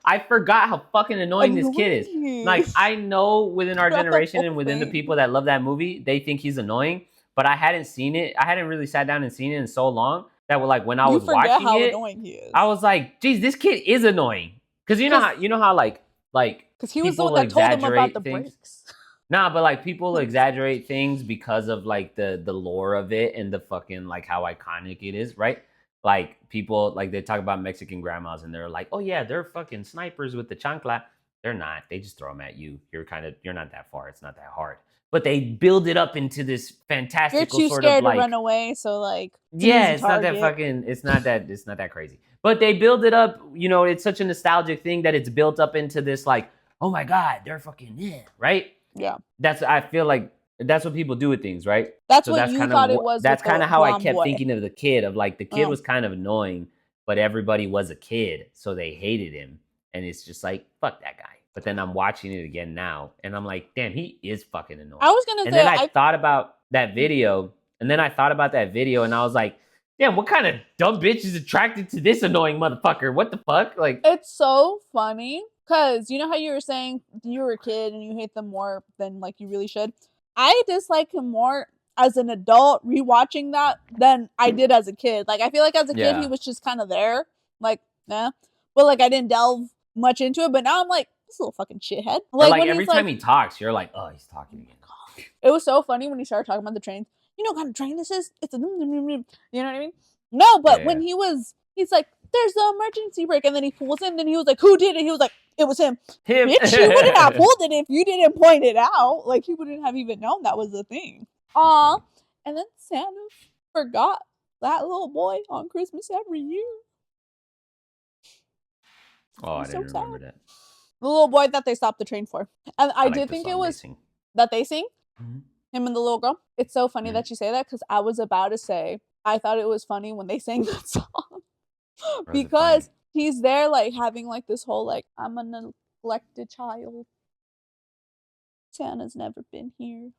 I forgot how fucking annoying this kid is. Like, I know within our generation and within the people that love that movie, they think he's annoying. But I hadn't seen it. I hadn't really sat down and seen it in so long that when I was watching it, I was like, geez, this kid is annoying. Because you know how like because he was the one that told him about the brakes. Nah, but like people exaggerate things because of like the lore of it and the fucking like how iconic it is, right? Like people like they talk about Mexican grandmas and they're like, oh yeah, they're fucking snipers with the chancla. They're not. They just throw them at you. You're not that far. It's not that hard. But they build it up into this fantastical You're too sort scared of like to run away, so like it's not that crazy. But they build it up, it's such a nostalgic thing that it's built up into this like, oh my God, they're fucking right? Yeah. I feel like that's what people do with things, right? That's what you thought it was. That's kind of how I kept thinking of the kid, of like the kid was kind of annoying, but everybody was a kid, so they hated him. And it's just like, fuck that guy. But then I'm watching it again now, and I'm like, damn, he is fucking annoying. I was gonna say, and then I thought about that video, And then I thought about that video and I was like, damn, what kind of dumb bitch is attracted to this annoying motherfucker? What the fuck? Like, it's so funny because you know how you were saying you were a kid and you hate them more than like you really should. I dislike him more as an adult rewatching that than I did as a kid. Like I feel like as a kid he was just kind of there, like but like I didn't delve much into it. But now I'm like, this little fucking shithead. Like every time he talks, you're like, oh, he's talking again. It was so funny when he started talking about the trains. You know what kind of train this is? It's a you know what I mean? No, but when he's like, there's the emergency brake, and then he pulls in, then he was like, who did it? He was like, it was him. Bitch, you wouldn't have pulled it if you didn't point it out. Like he wouldn't have even known that was the thing. Aw. And then Santa forgot that little boy on Christmas every year. Oh, I didn't remember that. The little boy that they stopped the train for. And I did think it was that they sing. Mm-hmm. Him and the little girl. It's so funny that you say that because I was about to say I thought it was funny when they sang that song. Because he's there like having like this whole like, I'm a neglected child. Santa's never been here.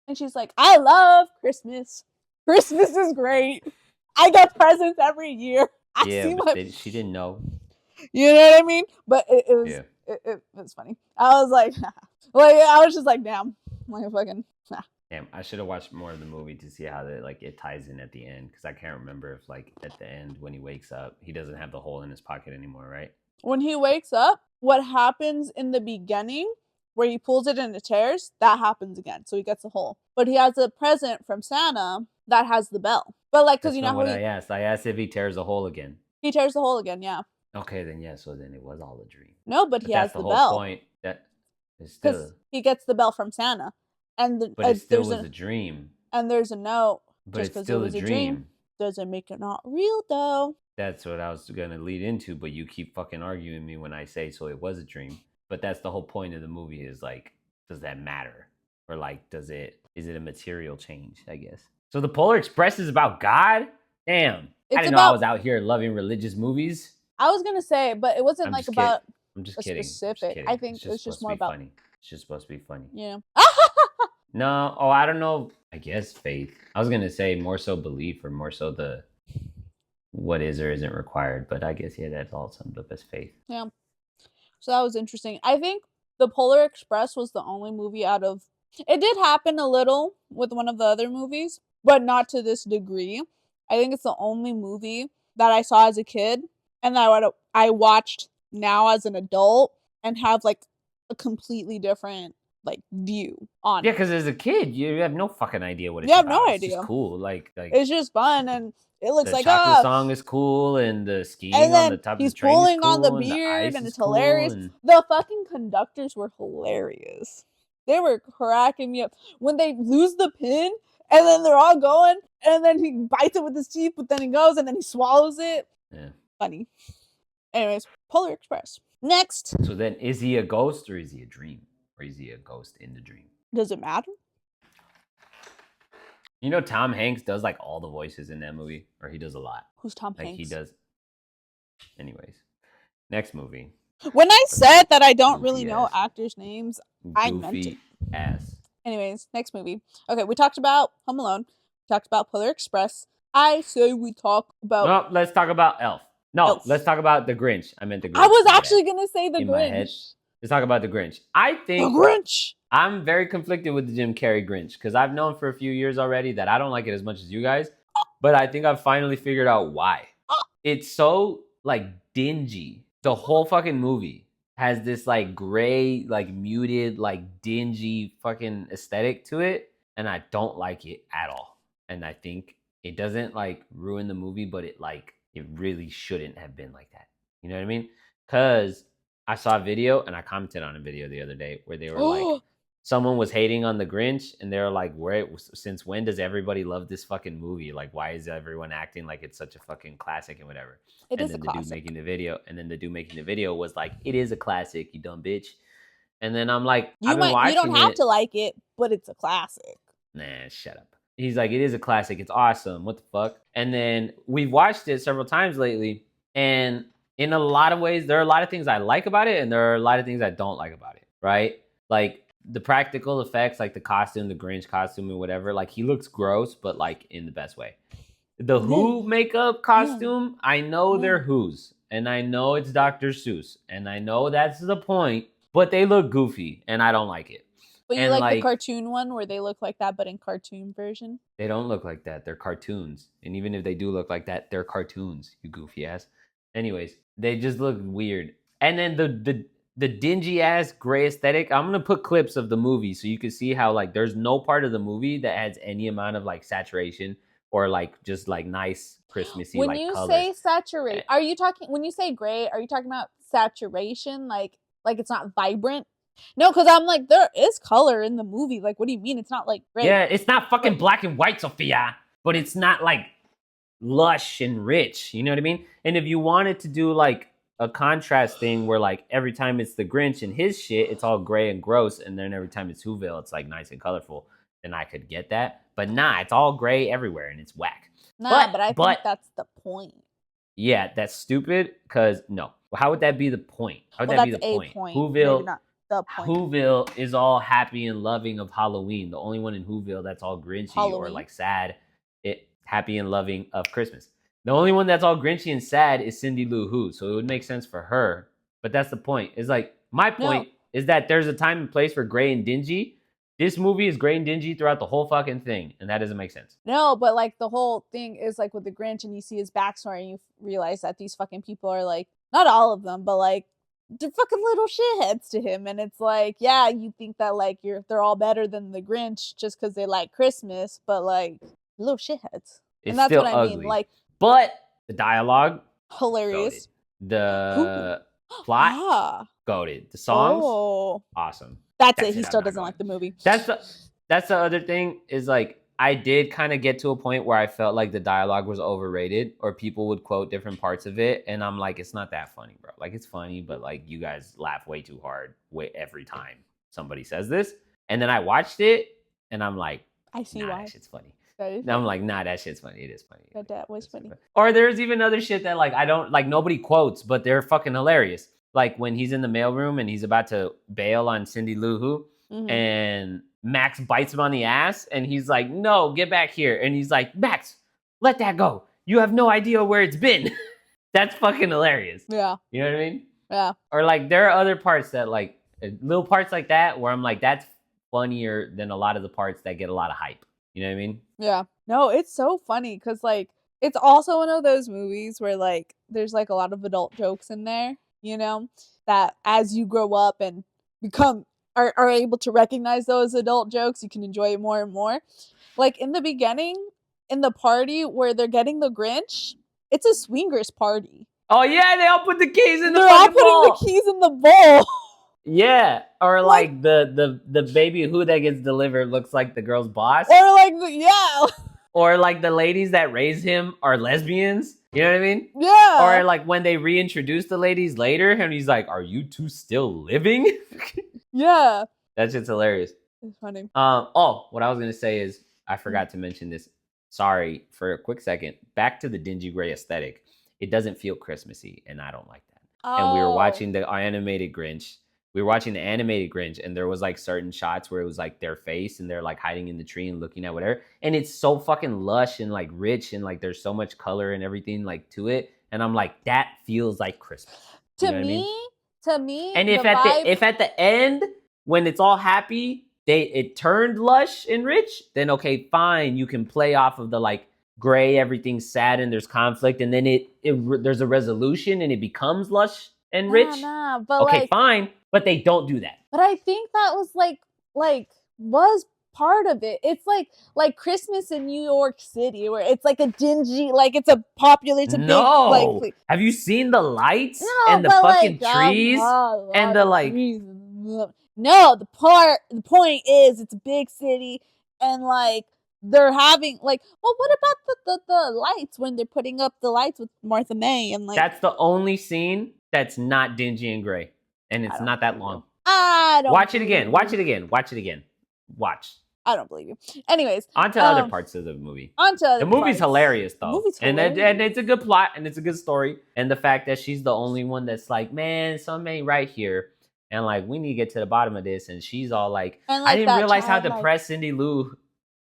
And she's like, I love Christmas. Christmas is great. I get presents every year. She didn't know. You know what I mean? But it was funny. I was like, I was just like, damn. Like fucking Damn, I should have watched more of the movie to see how it ties in at the end, because I can't remember if like at the end when he wakes up, he doesn't have the hole in his pocket anymore, right? When he wakes up, what happens in the beginning where he pulls it and it tears, that happens again. So he gets a hole. But he has a present from Santa that has the bell. But like, because you know what I asked if he tears the hole again. He tears the hole again, yeah. Okay, then yeah, so then it was all a dream. No, but he has the bell. That's the whole point. That is still, he gets the bell from Santa. And but it still was a dream. And there's a note. But it's still a dream. Doesn't make it not real though. That's what I was gonna lead into, but you keep fucking arguing me when I say so it was a dream. But that's the whole point of the movie, is like, does that matter? Or like, is it a material change, I guess? So the Polar Express is about God? Damn. I didn't know I was out here loving religious movies. I was gonna say, but it wasn't like about I'm just kidding. Specific. I think it's just more about funny. It's just supposed to be funny. Yeah. No, I don't know. I guess faith. I was gonna say more so belief, or more so the what is or isn't required. But I guess that's all summed up as faith. Yeah. So that was interesting. I think the Polar Express was the only movie out of. It did happen a little with one of the other movies, but not to this degree. I think it's the only movie that I saw as a kid and that I watched now as an adult and have like a completely different like view on. Yeah, because as a kid, you have no fucking idea what it's about. You have no idea. It's just cool. Like it's just fun, and it looks the like chocolate song is cool, and the skiing on the top of the train is cool. He's pulling on the beard, and it's hilarious. Cool, the fucking conductors were hilarious. They were cracking me up when they lose the pin, and then they're all going, and then he bites it with his teeth, but then he goes, and then he swallows it. Yeah, funny. Anyways, Polar Express. Next. So then, is he a ghost or is he a dream? Or is he a ghost in the dream? Does it matter? You know, Tom Hanks does like all the voices in that movie, or he does a lot. Who's Tom Hanks? He does. Anyways, next movie. When I said that I don't really know actors' names, I meant it. Ass. Anyways, next movie. Okay, we talked about Home Alone. We talked about Polar Express. I say we talk about. No, let's talk about Elf. No, let's talk about the Grinch. I meant the Grinch. I was actually gonna say the Grinch. Let's talk about the Grinch. I think the Grinch. I'm very conflicted with the Jim Carrey Grinch, because I've known for a few years already that I don't like it as much as you guys. But I think I've finally figured out why. It's so like dingy. The whole fucking movie has this like gray, like muted, like dingy fucking aesthetic to it, and I don't like it at all. And I think it doesn't like ruin the movie, but it really shouldn't have been like that. You know what I mean? Because I saw a video, and I commented on a video the other day where they were like, someone was hating on the Grinch, and they were like, since when does everybody love this fucking movie? Like, why is everyone acting like it's such a fucking classic and whatever? It is a And classic. then the dude making the video was like, it is a classic, you dumb bitch. And then I'm like, you don't have to like it, but it's a classic. Nah, shut up. He's like, it is a classic. It's awesome. What the fuck? And then we've watched it several times lately, and in a lot of ways, there are a lot of things I like about it, and there are a lot of things I don't like about it, right? Like, the practical effects, like the costume, the Grinch costume and whatever, like he looks gross, but like in the best way. The Who makeup costume, I know they're Who's, and I know it's Dr. Seuss, and I know that's the point, but they look goofy, and I don't like it. But you And like the cartoon one where they look like that, but in cartoon version? They don't look like that. They're cartoons. And even if they do look like that, they're cartoons, you goofy ass. Anyways, they just look weird. And then the dingy ass gray aesthetic. I'm gonna put clips of the movie so you can see how like there's no part of the movie that adds any amount of like saturation or like just like nice Christmassy when like you colors. say saturate, are you talking when you say gray? Are you talking about saturation, like it's not vibrant? No, because I'm like, there is color in the movie. Like, what do you mean? It's not like gray. Yeah, it's not fucking black and white, Sophia, but it's not like lush and rich. You know what I mean? And if you wanted to do like a contrast thing where like every time it's the Grinch and his shit, it's all gray and gross, and then every time it's Whoville, it's like nice and colorful, then I could get that. But nah, it's all gray everywhere and it's whack. Nah, but I think that's the point. Yeah, that's stupid. Cause no, how would that be the point? How would that be the point? Whoville. Whoville is all happy and loving of Halloween. The only one in Whoville that's all Grinchy or like sad, happy and loving of Christmas. The only one that's all Grinchy and sad is Cindy Lou Who. So it would make sense for her. But that's the point. It's like my point is that there's a time and place for gray and dingy. This movie is gray and dingy throughout the whole fucking thing, and that doesn't make sense. No, but like the whole thing is like with the Grinch, and you see his backstory, and you realize that these fucking people are like, not all of them, but like they're fucking little shitheads to him. And it's like, yeah, you think that like they're all better than the Grinch just because they like Christmas, but like little shitheads. And that's what I mean. Like, but the dialogue, hilarious. Goated. The plot, goated. The songs, awesome. That's it. He still doesn't like the movie. That's the other thing is like I did kind of get to a point where I felt like the dialogue was overrated, or people would quote different parts of it, and I'm like, it's not that funny, bro. Like it's funny, but like you guys laugh way too hard every time somebody says this. And then I watched it, and I'm like, I see why that shit's funny. And I'm like, nah, that shit's funny. It is funny. That was funny. Or there's even other shit that like I don't like nobody quotes, but they're fucking hilarious. Like when he's in the mailroom and he's about to bail on Cindy Lou Who, and Max bites him on the ass, and he's like, no, get back here. And he's like, Max, let that go. You have no idea where it's been. That's fucking hilarious. Yeah. You know what I mean? Yeah. Or like there are other parts that like little parts like that where I'm like, that's funnier than a lot of the parts that get a lot of hype. You know what I mean? Yeah. No, it's so funny because like it's also one of those movies where like there's like a lot of adult jokes in there, you know, that as you grow up and become are able to recognize those adult jokes, you can enjoy it more and more. Like in the beginning, in the party where they're getting the Grinch, it's a swingers party. Oh yeah, they all put the keys in the They're all putting the keys in the bowl. Yeah, or like the baby who that gets delivered looks like the girl's boss. Or like yeah. Or like the ladies that raise him are lesbians. You know what I mean? Yeah. Or like when they reintroduce the ladies later, and he's like, "Are you two still living?" Yeah. That's just hilarious. It's funny. Oh, what I was gonna say is I forgot to mention this. Sorry for a quick second. Back to the dingy gray aesthetic. It doesn't feel Christmassy, and I don't like that. Oh. And we were watching the animated Grinch. We were watching the animated Grinch, and there was like certain shots where it was like their face and they're like hiding in the tree and looking at whatever. And it's so fucking lush and like rich and like there's so much color and everything like to it. And I'm like, that feels like Christmas. To me, and if at the end when it's all happy, it turned lush and rich, then okay, fine, you can play off of the like gray, everything's sad and there's conflict, and then there's a resolution and it becomes lush and rich. But okay, like, fine, but they don't do that. But I think that was like was part of it. It's like Christmas in New York City, where it's like a dingy, like it's a popular, it's a big like. Have you seen the lights and the fucking trees and the like? No, the point is it's a big city, and like they're having like, well, what about the lights when they're putting up the lights with Martha May and like? That's the only scene that's not dingy and gray, and it's not that long. I don't watch it again. Watch it again. Watch it again. Watch. I don't believe you. Anyways, on to other parts of the movie. The movie's hilarious though. And it's a good plot and it's a good story. And the fact that she's the only one that's like, man, something ain't right here. and like we need to get to the bottom of this. And she's all like, And, I like, didn't that realize how childlike- depressed Cindy Lou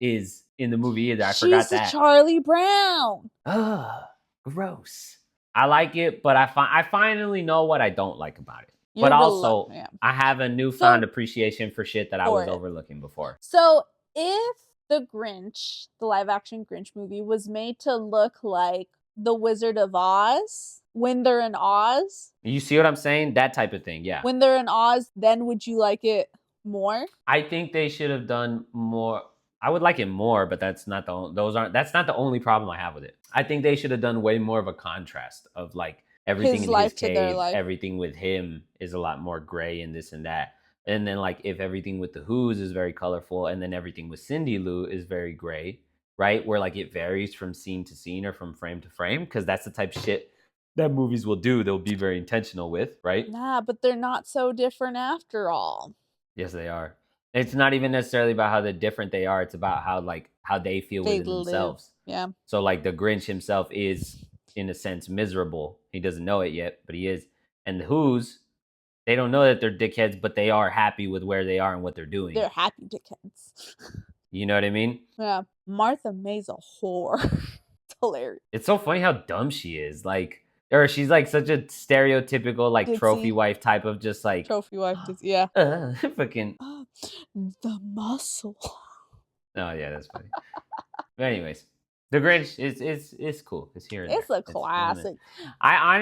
is in the movie either. I She's forgot the that. Charlie Brown. Ugh, gross. I like it, but I finally know what I don't like about it. You're But also, yeah. I have a newfound appreciation for shit that I was overlooking before. So if the Grinch, the live action Grinch movie, was made to look like the Wizard of Oz when they're in Oz. You see what I'm saying? That type of thing, yeah. When they're in Oz, then would you like it more? I think they should have done more. I would like it more, but that's not the only problem I have with it. I think they should have done way more of a contrast of like everything His in life his to their cave, life. everything with him is a lot more gray and this and that. And then like if everything with the Who's is very colorful and then everything with Cindy Lou is very gray, right? Where like it varies from scene to scene or from frame to frame, because that's the type of shit that movies will do. They'll be very intentional with, right? Nah, but they're not so different after all. Yes, they are. It's not even necessarily about how different they are. It's about how they feel within themselves. Yeah. So like the Grinch himself is in a sense miserable. He doesn't know it yet, but he is. And the Who's, they don't know that they're dickheads, but they are happy with where they are and what they're doing. They're happy dickheads. You know what I mean? Yeah. Martha May's a whore. It's hilarious. It's so funny how dumb she is. Like, or she's like such a stereotypical like Ditzy. trophy wife type of just like Trophy wife, yeah. Fucking. The muscle. Oh yeah, that's funny. But anyways, the Grinch is cool. It's here. It's a classic. I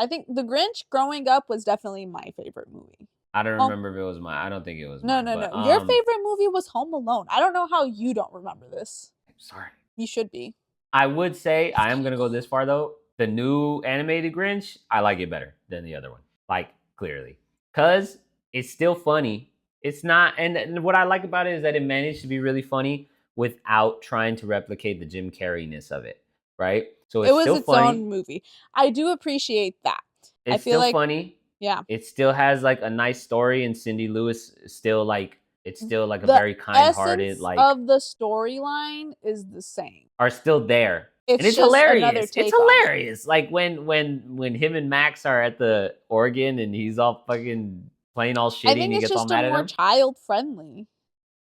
think The Grinch growing up was definitely my favorite movie. I don't remember if it was mine. I don't think it was mine. No. Your favorite movie was Home Alone. I don't know how you don't remember this. Sorry. You should be. I would say I am gonna go this far though. The new animated Grinch, I like it better than the other one. Like clearly, cause it's still funny. It's not, and what I like about it is that it managed to be really funny without trying to replicate the Jim Carrey-ness of it, right? So it's still funny. Own movie. I do appreciate that. It's still funny. Yeah. It still has like a nice story, and Cindy Lou is still like a very kind-hearted like of the storyline is the same. Are still there. It's and it's just hilarious. It's hilarious. Like when him and Max are at the organ and he's all fucking playing all shitty and he gets all mad at him. I think it's just more child friendly.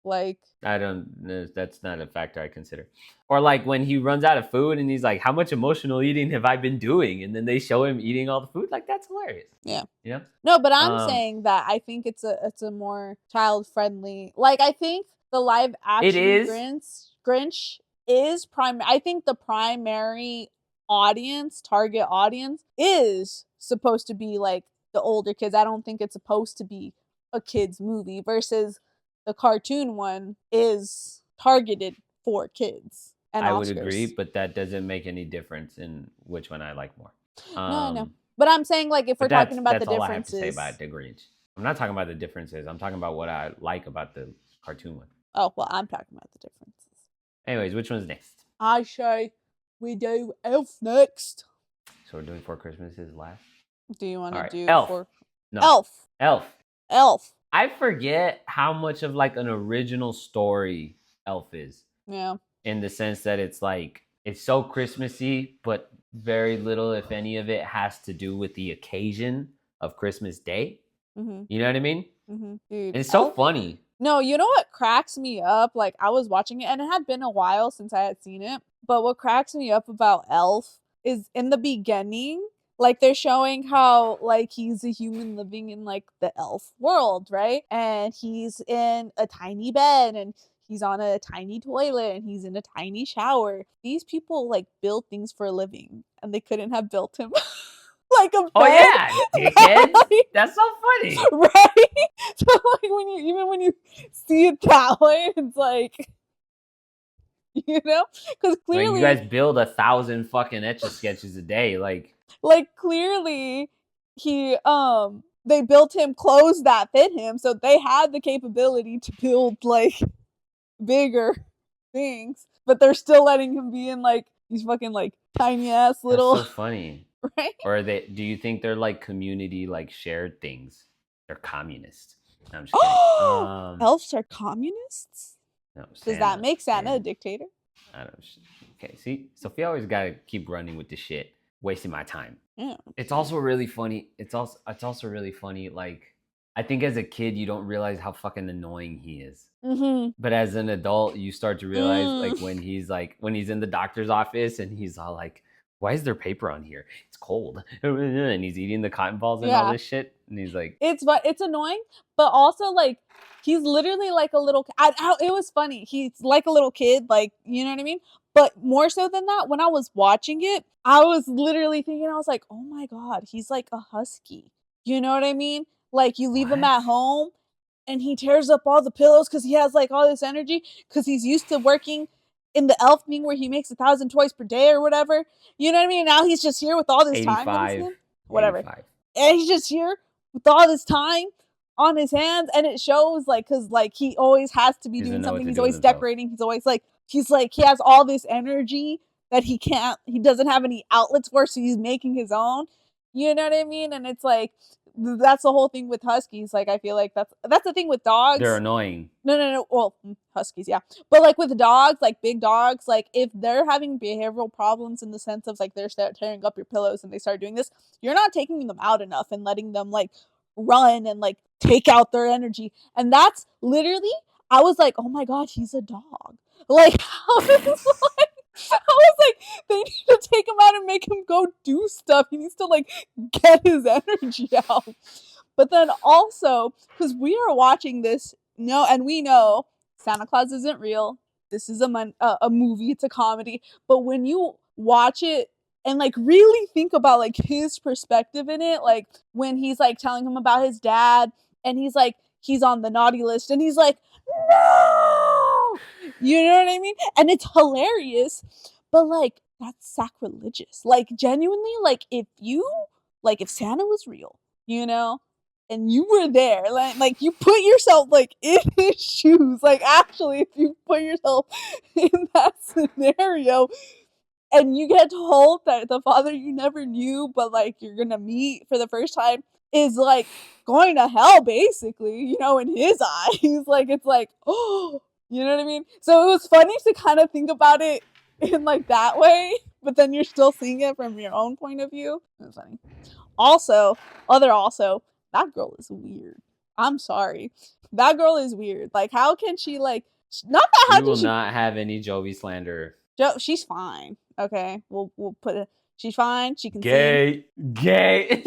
Like that's not a factor I consider. Or like when he runs out of food and he's like, how much emotional eating have I been doing? And then they show him eating all the food. Like that's hilarious. Yeah. You know? No, but I'm saying that I think it's a more child friendly. Like I think the live action Grinch is I think the primary target audience is supposed to be like the older kids. I don't think it's supposed to be a kids movie versus the cartoon one is targeted for kids. And I would agree, but that doesn't make any difference in which one I like more. No. But I'm saying like if we're talking about the differences. That's all I have to say about the Grinch. I'm not talking about the differences. I'm talking about what I like about the cartoon one. Oh, well, I'm talking about the differences. Anyways, which one's next? I say we do Elf next. So we're doing Four Christmases last? Do you want to do Elf? No. Elf. I forget how much of like an original story Elf is. Yeah. In the sense that it's like, it's so Christmassy, but very little, if any of it, has to do with the occasion of Christmas Day. Mm-hmm. You know what I mean? Mm-hmm. Dude, it's so funny. No, you know what cracks me up? Like, I was watching it, and it had been a while since I had seen it. But what cracks me up about Elf is in the beginning, like, they're showing how, like, he's a human living in, like, the elf world, right? And he's in a tiny bed, and he's on a tiny toilet, and he's in a tiny shower. These people, like, build things for a living, and they couldn't have built him. Like a bed. Oh yeah, dickheads. That's so funny, right? So like when you see it that way, it's like, you know, because clearly like you guys build 1,000 fucking Etch-a-Sketches a day, like clearly he they built him clothes that fit him, so they had the capability to build like bigger things, but they're still letting him be in like these fucking like tiny ass little. That's so funny. Right? Or do you think they're like community, like shared things? They're communist. No, I'm just kidding. Elves are communists? No, does that make Santa a dictator? I don't. Okay, see, Sophia always gotta keep running with the shit, wasting my time. Yeah. It's also really funny. It's also really funny. Like I think as a kid you don't realize how fucking annoying he is. Mm-hmm. But as an adult, you start to realize when he's in the doctor's office and he's all like, "Why is there paper on here? It's cold," and he's eating the cotton balls and all this shit, and he's like, it's annoying, but also like he's literally like a little. It was funny. He's like a little kid, like, you know what I mean. But more so than that, when I was watching it, I was literally thinking, I was like, oh my god, he's like a husky. You know what I mean? Like you leave him at home and he tears up all the pillows because he has like all this energy because he's used to working in the elf thing where he makes 1,000 toys per day or whatever. You know what I mean? Now he's just here with all this time on his hand. Whatever. 85. And he's just here with all this time on his hands, and it shows like because like he always has to be doing something. He's always decorating. He's always like he has all this energy that he doesn't have any outlets for, so he's making his own. You know what I mean? And it's like that's the whole thing with huskies. Like I feel like that's the thing with dogs. They're annoying. No. Well, huskies, yeah. But like with dogs, like big dogs, like if they're having behavioral problems in the sense of like they're tearing up your pillows and they start doing this, you're not taking them out enough and letting them like run and like take out their energy. And that's literally, I was like, oh my god, he's a dog. Like I was like, they need to take him out and make him go do stuff. He needs to like get his energy out. But then also, because we are watching this, and we know Santa Claus isn't real. This is a movie. It's a comedy. But when you watch it and like really think about like his perspective in it, like when he's like telling him about his dad and he's like, he's on the naughty list and he's like, no, you know what I mean? And it's hilarious, but like that's sacrilegious. Like genuinely, like if Santa was real, and you were there, like you put yourself like in his shoes, like actually if you put yourself in that scenario and you get told that the father you never knew but like you're gonna meet for the first time is like going to hell basically, in his eyes. Like it's like, oh, you know what I mean? So it was funny to kind of think about it in like that way, but then you're still seeing it from your own point of view. It was funny. Also, that girl is weird. I'm sorry. That girl is weird. Like, how can she, like, not that how we will not have any Jovi slander. She's fine. Okay. We'll put it. She's fine. She can sing. Gay.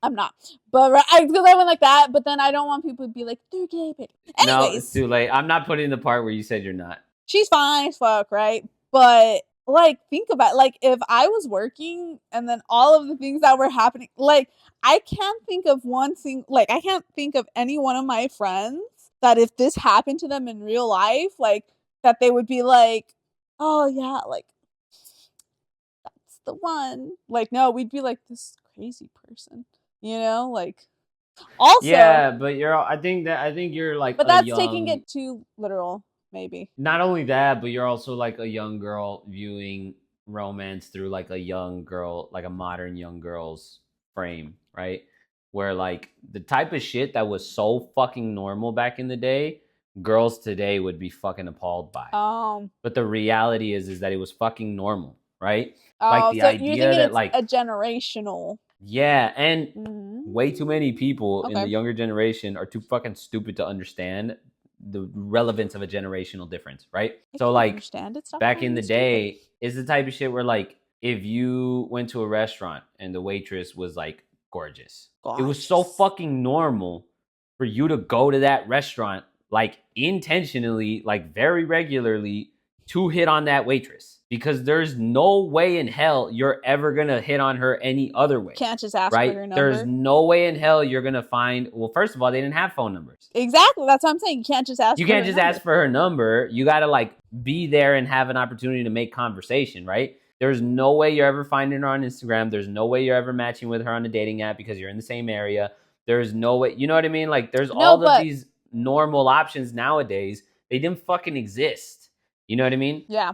I'm not. But because I went like that, but then I don't want people to be like, they're gay. But anyways. No, it's too late. I'm not putting the part where you said you're not. She's fine as fuck, right? But like think about like if I was working and then all of the things that were happening, like I can't think of one thing, like I can't think of any one of my friends that if this happened to them in real life, like that they would be like, oh yeah, like that's the one. Like no, we'd be like this crazy person, like also. Yeah, but I think you're like, but that's taking it too literal. Maybe. Not only that, but you're also like a young girl viewing romance through like a young girl, like a modern young girl's frame, right? Where like the type of shit that was so fucking normal back in the day, girls today would be fucking appalled by. But the reality is that it was fucking normal, right? Like the idea that like a generational. Yeah, and way too many people in the younger generation are too fucking stupid to understand the relevance of a generational difference, right? So like back in the day, it's the type of shit where like if you went to a restaurant and the waitress was like gorgeous, it was so fucking normal for you to go to that restaurant like intentionally, like very regularly to hit on that waitress. Because there's no way in hell you're ever going to hit on her any other way. Can't just ask for her number. There's no way in hell you're going to find... Well, first of all, they didn't have phone numbers. Exactly. That's what I'm saying. You can't just ask ask for her number. You got to, like, be there and have an opportunity to make conversation, right? There's no way you're ever finding her on Instagram. There's no way you're ever matching with her on a dating app because you're in the same area. There's no way... You know what I mean? Like, there's all of these normal options nowadays. They didn't fucking exist. You know what I mean? Yeah.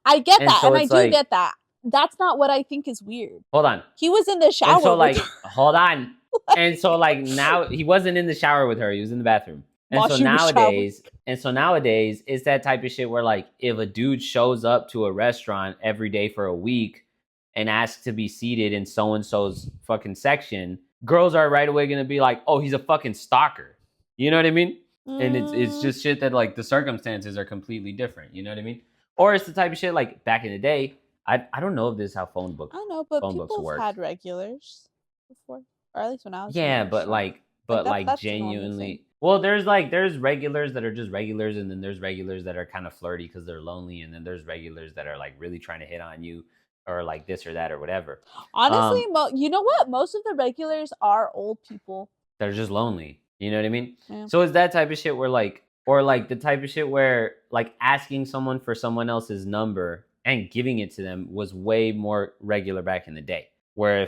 I get that, and I do get that. That's not what I think is weird. Hold on. He was in the shower. And so, like, hold on. And so, like, now he wasn't in the shower with her. He was in the bathroom. And so nowadays, it's that type of shit where, like, if a dude shows up to a restaurant every day for a week and asks to be seated in so and so's fucking section, girls are right away gonna be like, oh, he's a fucking stalker. You know what I mean? And it's just shit that like the circumstances are completely different. You know what I mean? Or it's the type of shit like back in the day. I don't know if this is how phone books I don't know, but books people work. have had regulars before, or at least when I was Yeah, younger, but so. like but like that's a normal thing. genuinely. Well, there's regulars that are just regulars, and then there's regulars that are kind of flirty because they're lonely, and then there's regulars that are like really trying to hit on you, or like this or that or whatever. Honestly, you know what? Most of the regulars are old people. They're just lonely. You know what I mean? Yeah. So it's that type of shit where like, or like the type of shit where like asking someone for someone else's number and giving it to them was way more regular back in the day. Where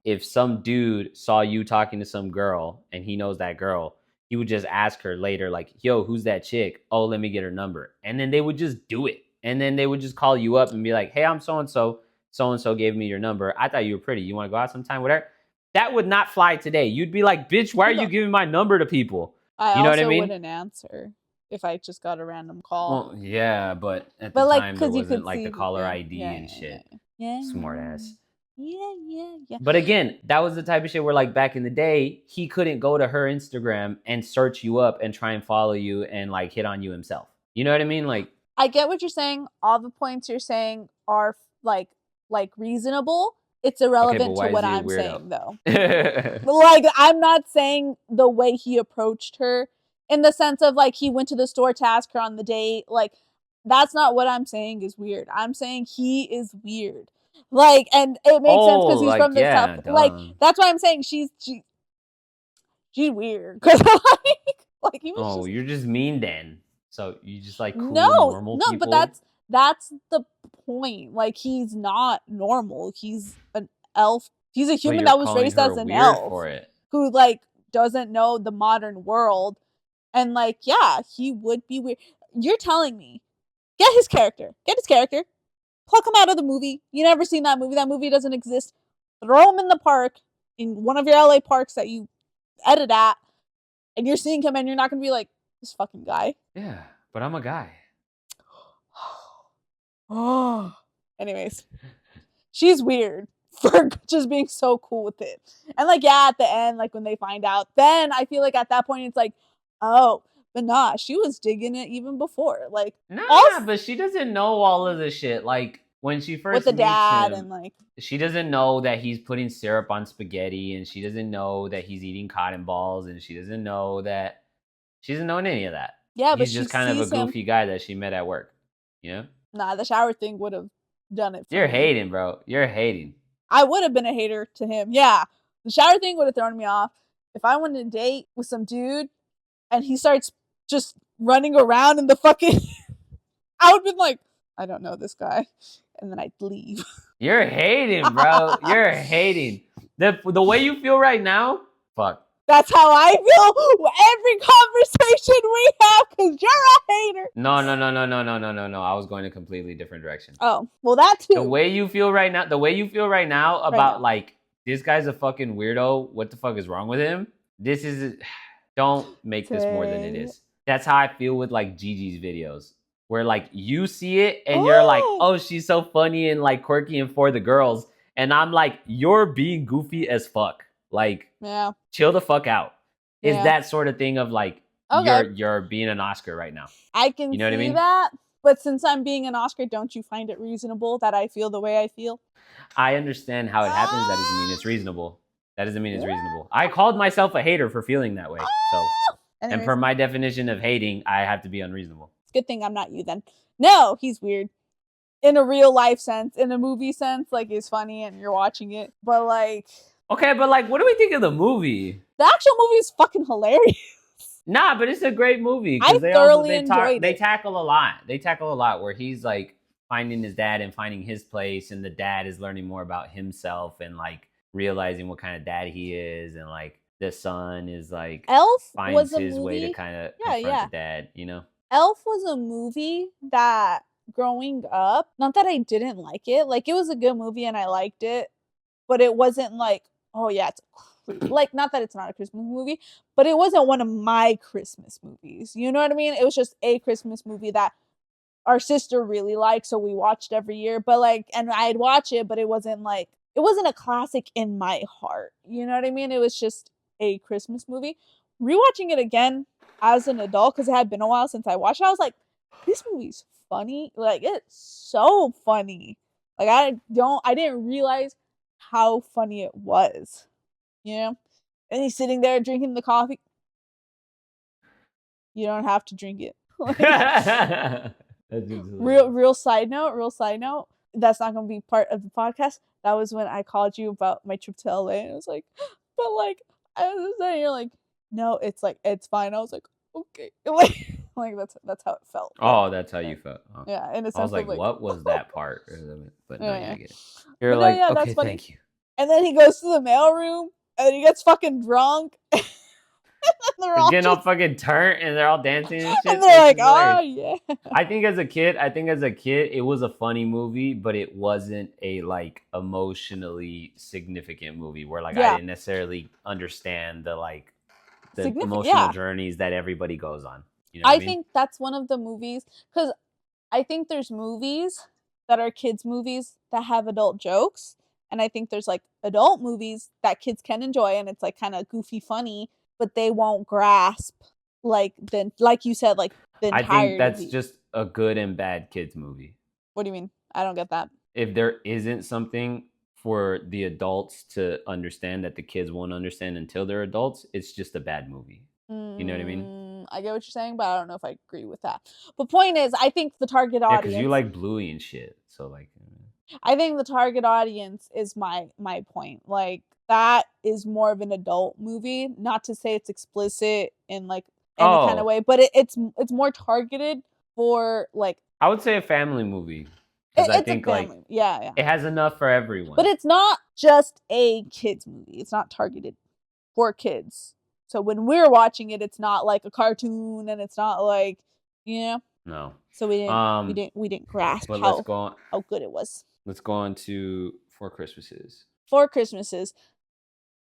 if some dude saw you talking to some girl and he knows that girl, he would just ask her later, like, yo, who's that chick? Oh, let me get her number. And then they would just do it. And then they would just call you up and be like, hey, I'm so-and-so. So-and-so gave me your number. I thought you were pretty. You want to go out sometime? Whatever. That would not fly today. You'd be like, bitch, why are you giving my number to people? I You know what I also mean? wouldn't answer if I just got a random call. Well, yeah, but at the like, time there 'cause you wasn't could like the see- caller yeah, ID yeah, and yeah, shit. Yeah. Smart ass. Yeah. But again, that was the type of shit where like back in the day, he couldn't go to her Instagram and search you up and try and follow you and like hit on you himself. You know what I mean? Like, I get what you're saying. All the points you're saying are like reasonable. It's irrelevant why to is what he a I'm weirdo? saying, though. Like, I'm not saying the way he approached her in the sense of like he went to the store to ask her on the date. Like, that's not what I'm saying is weird. I'm saying he is weird. Like, and it makes sense because he's like, from the yeah, South. Like, duh. that's why I'm saying she's weird. Because like he was just you're just mean then. So you just like cool, no, normal no, people. but that's the point. Like, he's not normal. He's an elf. He's a human that was raised as an elf for it. who like doesn't know the modern world, and like, yeah, he would be weird. You're telling me, get his character, pluck him out of the movie. You never seen that movie. That movie doesn't exist. Throw him in the park, in one of your LA parks that you edit at, and you're seeing him, and you're not gonna be like, this fucking guy. Yeah, but I'm a guy. Oh. Anyways, she's weird for just being so cool with it. And like, yeah, at the end, like when they find out, then I feel like at that point it's like, oh, but nah, she was digging it even before. Like, but she doesn't know all of the shit. Like when she first with the meets dad him, and like, she doesn't know that he's putting syrup on spaghetti, and she doesn't know that he's eating cotton balls, and she doesn't know any of that. yeah, but he's just kind of a goofy guy that she met at work. You know? Nah, the shower thing would have done it for You're me. hating, bro. You're hating. I would have been a hater to him. Yeah. The shower thing would have thrown me off. If I went on a date with some dude and he starts just running around in the fucking I would have been like, I don't know this guy. And then I'd leave. You're hating, bro. You're hating. The way you feel right now, fuck. That's how I feel every conversation we have, because you're a hater. No. I was going a completely different direction. Oh, well, that too. The way you feel right now about like, this guy's a fucking weirdo. What the fuck is wrong with him? Don't make this more than it is. That's how I feel with like Gigi's videos. Where like you see it and you're like, oh, she's so funny and like quirky and for the girls. And I'm like, you're being goofy as fuck. Like, yeah, chill the fuck out. Is Yeah. that sort of thing of like, Okay. you're being an Oscar right now. I can You know what I see mean? that. But since I'm being an Oscar, don't you find it reasonable that I feel the way I feel? I understand how it happens. That doesn't mean it's reasonable. I called myself a hater for feeling that way. So, and Anyways, per my definition of hating, I have to be unreasonable. it's a good thing I'm not you then. No, he's weird. In a real life sense. In a movie sense, like, it's funny and you're watching it. But like, Okay, but like, what do we think of the movie? the actual movie is fucking hilarious. Nah, but it's a great movie. I thoroughly enjoyed They it. tackle a lot. They tackle a lot where he's like finding his dad and finding his place, and the dad is learning more about himself and like realizing what kind of dad he is, and like the son is like Elf finds was a his way to movie. kind of Yeah, confront yeah. the dad, you know? Elf was a movie that growing up, not that I didn't like it. Like, it was a good movie and I liked it, but it wasn't like, oh yeah, it's like, not that it's not a Christmas movie, but it wasn't one of my Christmas movies. You know what I mean? It was just a Christmas movie that our sister really liked, so we watched every year. But like, and I'd watch it, but it wasn't like it wasn't a classic in my heart. You know what I mean? It was just a Christmas movie. Rewatching it again as an adult, because it had been a while since I watched it, I was like, this movie's funny. Like, it's so funny. Like, I didn't realize how funny it was. You know? And he's sitting there drinking the coffee. You don't have to drink it. Real side note. That's not gonna be part of the podcast. That was when I called you about my trip to LA, and I was like, but like, I was saying, you're like, no, it's fine. I was like, okay, like that's how it felt. Oh, that's how you felt. Oh. Yeah, in a sense. I was like, what was that part? But no, yeah. I get it. You're like, no, okay, thank you. And then he goes to the mailroom, and then he gets fucking drunk. They're getting all fucking turned and they're all dancing and shit. And they're like, oh yeah. I think as a kid, it was a funny movie, but it wasn't a like emotionally significant movie where like I didn't necessarily understand the emotional journeys that everybody goes on. You know what I mean? think that's one of the movies, because I think there's movies that are kids movies that have adult jokes, and I think there's like adult movies that kids can enjoy, and it's like kind of goofy funny, but they won't grasp like you said, like the entirety. I think that's just a good and bad kids movie. What do you mean? I don't get that. If there isn't something for the adults to understand that the kids won't understand until they're adults, it's just a bad movie. You know what I mean? I get what you're saying, but I don't know if I agree with that. But point is, I think the target audience. Yeah, because you like Bluey and shit, so like. I think the target audience is my point. Like, that is more of an adult movie. Not to say it's explicit in like any kind of way, but it's more targeted for like. I would say a family movie. I think like it has enough for everyone. But it's not just a kids movie. It's not targeted for kids. So when we're watching it, it's not like a cartoon, and it's not like, you know. No. So we didn't grasp how good it was. Let's go on to Four Christmases. Four Christmases.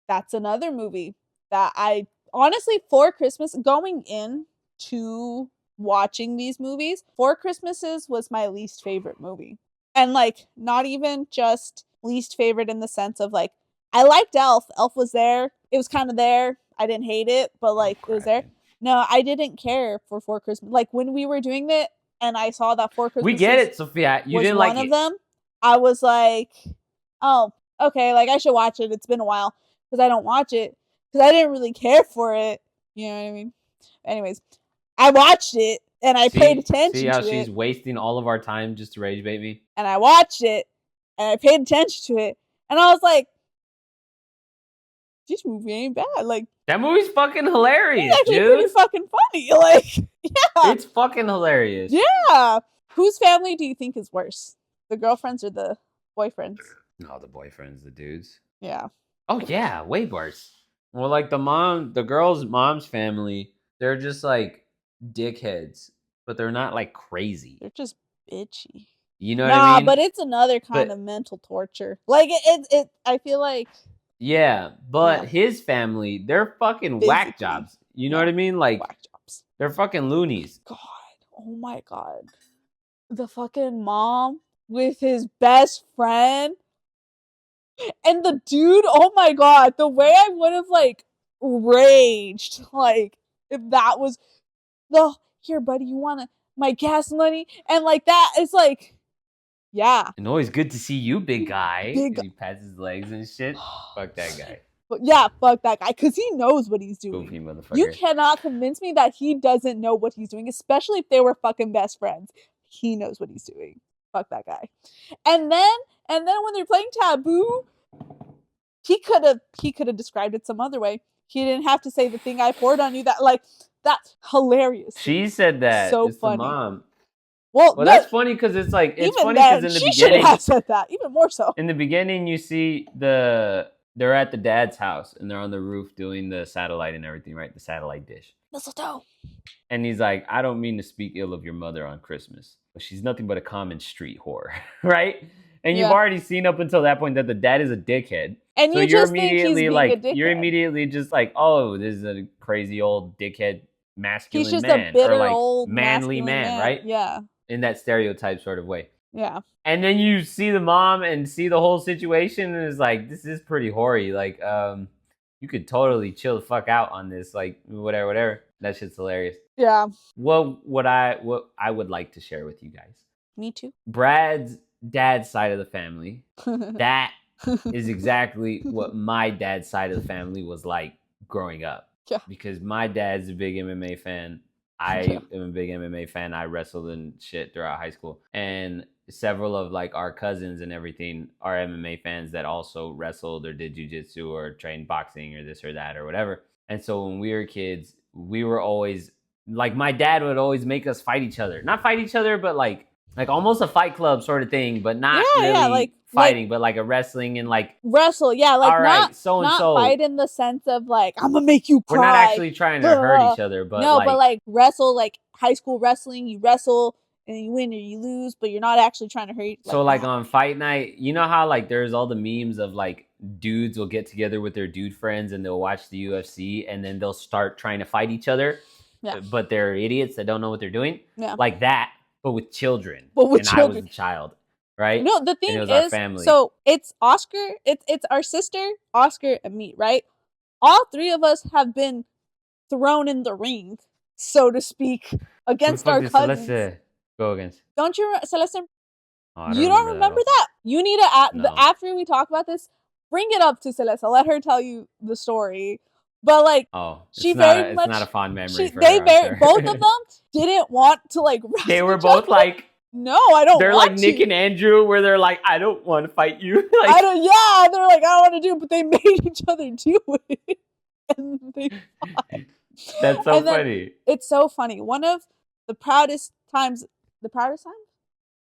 That's another movie that I honestly, Four Christmas, going in to watching these movies, Four Christmases was my least favorite movie. And like, not even just least favorite in the sense of like, I liked Elf. Elf was there. It was kind of there. I didn't hate it, but like it was there. No, I didn't care for Four Christmas. Like when we were doing it and I saw that Four Christmases. We get it, Sophia. You didn't like it. One of them. I was like, oh, okay, like I should watch it. It's been a while because I don't watch it because I didn't really care for it. You know what I mean? Anyways, I watched it and I paid attention to it. See how she's wasting all of our time just to rage bait me? And I watched it and I paid attention to it and I was like, this movie ain't bad. Like, that movie's fucking hilarious, it's actually dude. Pretty fucking funny. Like, yeah. It's fucking hilarious. Yeah. Whose family do you think is worse? The girlfriends or the boyfriends? No, the boyfriends, the dudes. Yeah. Oh yeah, way worse. Well, like the girl's mom's family, they're just like dickheads, but they're not like crazy. They're just bitchy. You know what I mean? But it's another kind of mental torture. Like it I feel like. Yeah, but his family, they're fucking whack jobs. You know what I mean? Like whack jobs. They're fucking loonies. God, oh my god, the fucking mom with his best friend. And the dude, oh my god, the way I would have like raged, like if that was here, buddy, you want my gas money? And like that, it's like, yeah. And always good to see you, big guy. He pats his legs and shit. Fuck that guy. But yeah, fuck that guy, because he knows what he's doing. Goofy motherfucker. You cannot convince me that he doesn't know what he's doing, especially if they were fucking best friends. He knows what he's doing. Fuck that guy. And then when they're playing Taboo, he could have described it some other way. He didn't have to say the thing I poured on you. That's hilarious. She said that. So it's funny. The mom. Well, that's funny because it's like it's funny because in the beginning she should have said that even more so. In the beginning, you see they're at the dad's house and they're on the roof doing the satellite and everything, right? The satellite dish. Mistletoe. And he's like, I don't mean to speak ill of your mother on Christmas, but she's nothing but a common street whore, right? And you've already seen up until that point that the dad is a dickhead. And so you're immediately like, you're immediately just like, oh, this is a crazy old dickhead masculine man. He's just a bitter or like old manly man, right? Yeah. In that stereotype sort of way. Yeah. And then you see the mom and see the whole situation, and it's like, this is pretty hoary. Like, you could totally chill the fuck out on this. Like, whatever, whatever. That shit's hilarious. Yeah. What I would like to share with you guys. Me too. Brad's dad's side of the family. That is exactly what my dad's side of the family was like growing up. Yeah. Because my dad's a big MMA fan. I am a big MMA fan. I wrestled and shit throughout high school. And several of like our cousins and everything are MMA fans that also wrestled or did jujitsu or trained boxing or this or that or whatever. And so when we were kids, we were always like, my dad would always make us fight each other. Not fight each other, but like almost a fight club sort of thing, but not really like fighting, but like a wrestling and like wrestle. Yeah, like all right, so and not so. Fight in the sense of like, I'm gonna make you cry. We're not actually trying to hurt each other, but no, like, but like wrestle, like high school wrestling. You wrestle and you win or you lose, but you're not actually trying to hurt. So like on fight night, you know how like there's all the memes of like dudes will get together with their dude friends and they'll watch the UFC and then they'll start trying to fight each other. Yeah. But they're idiots that don't know what they're doing. Yeah. Like that, but with children. But with and children. I was a child, right? No, the thing is, our family. So it's Oscar, it's our sister, Oscar, and me, right? All three of us have been thrown in the ring, so to speak, against our cousins. Celeste go against? Don't you, Celeste? Oh, you don't remember that? You need to, after we talk about this, bring it up to Celeste. Let her tell you the story. But like, it's not a fond memory for her. Both of them didn't want to like wrestle. They were both like, no, I don't. They're like Nick and Andrew, where they're like, I don't want to fight you. Like, I don't. Yeah, they're like, I don't want to do it, but they made each other do it, and they fought. That's so funny. It's so funny. One of the proudest times.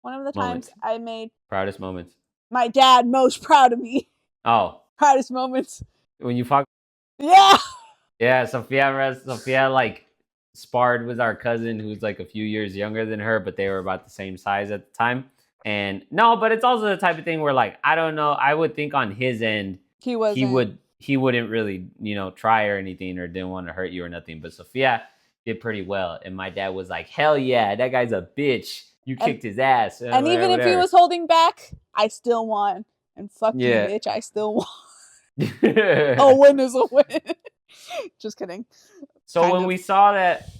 One of the times I made proudest moments. My dad most proud of me. Oh, proudest moments when you fuck. Yeah. Yeah, Sophia like sparred with our cousin who's like a few years younger than her, but they were about the same size at the time. And no, but it's also the type of thing where like, I don't know, I would think on his end he wouldn't really, try or anything or didn't want to hurt you or nothing. But Sophia did pretty well. And my dad was like, hell yeah, that guy's a bitch. You kicked his ass. And even if he was holding back, I still won. And fuck you, bitch, I still won. A win is a win. Just kidding. So when we saw that,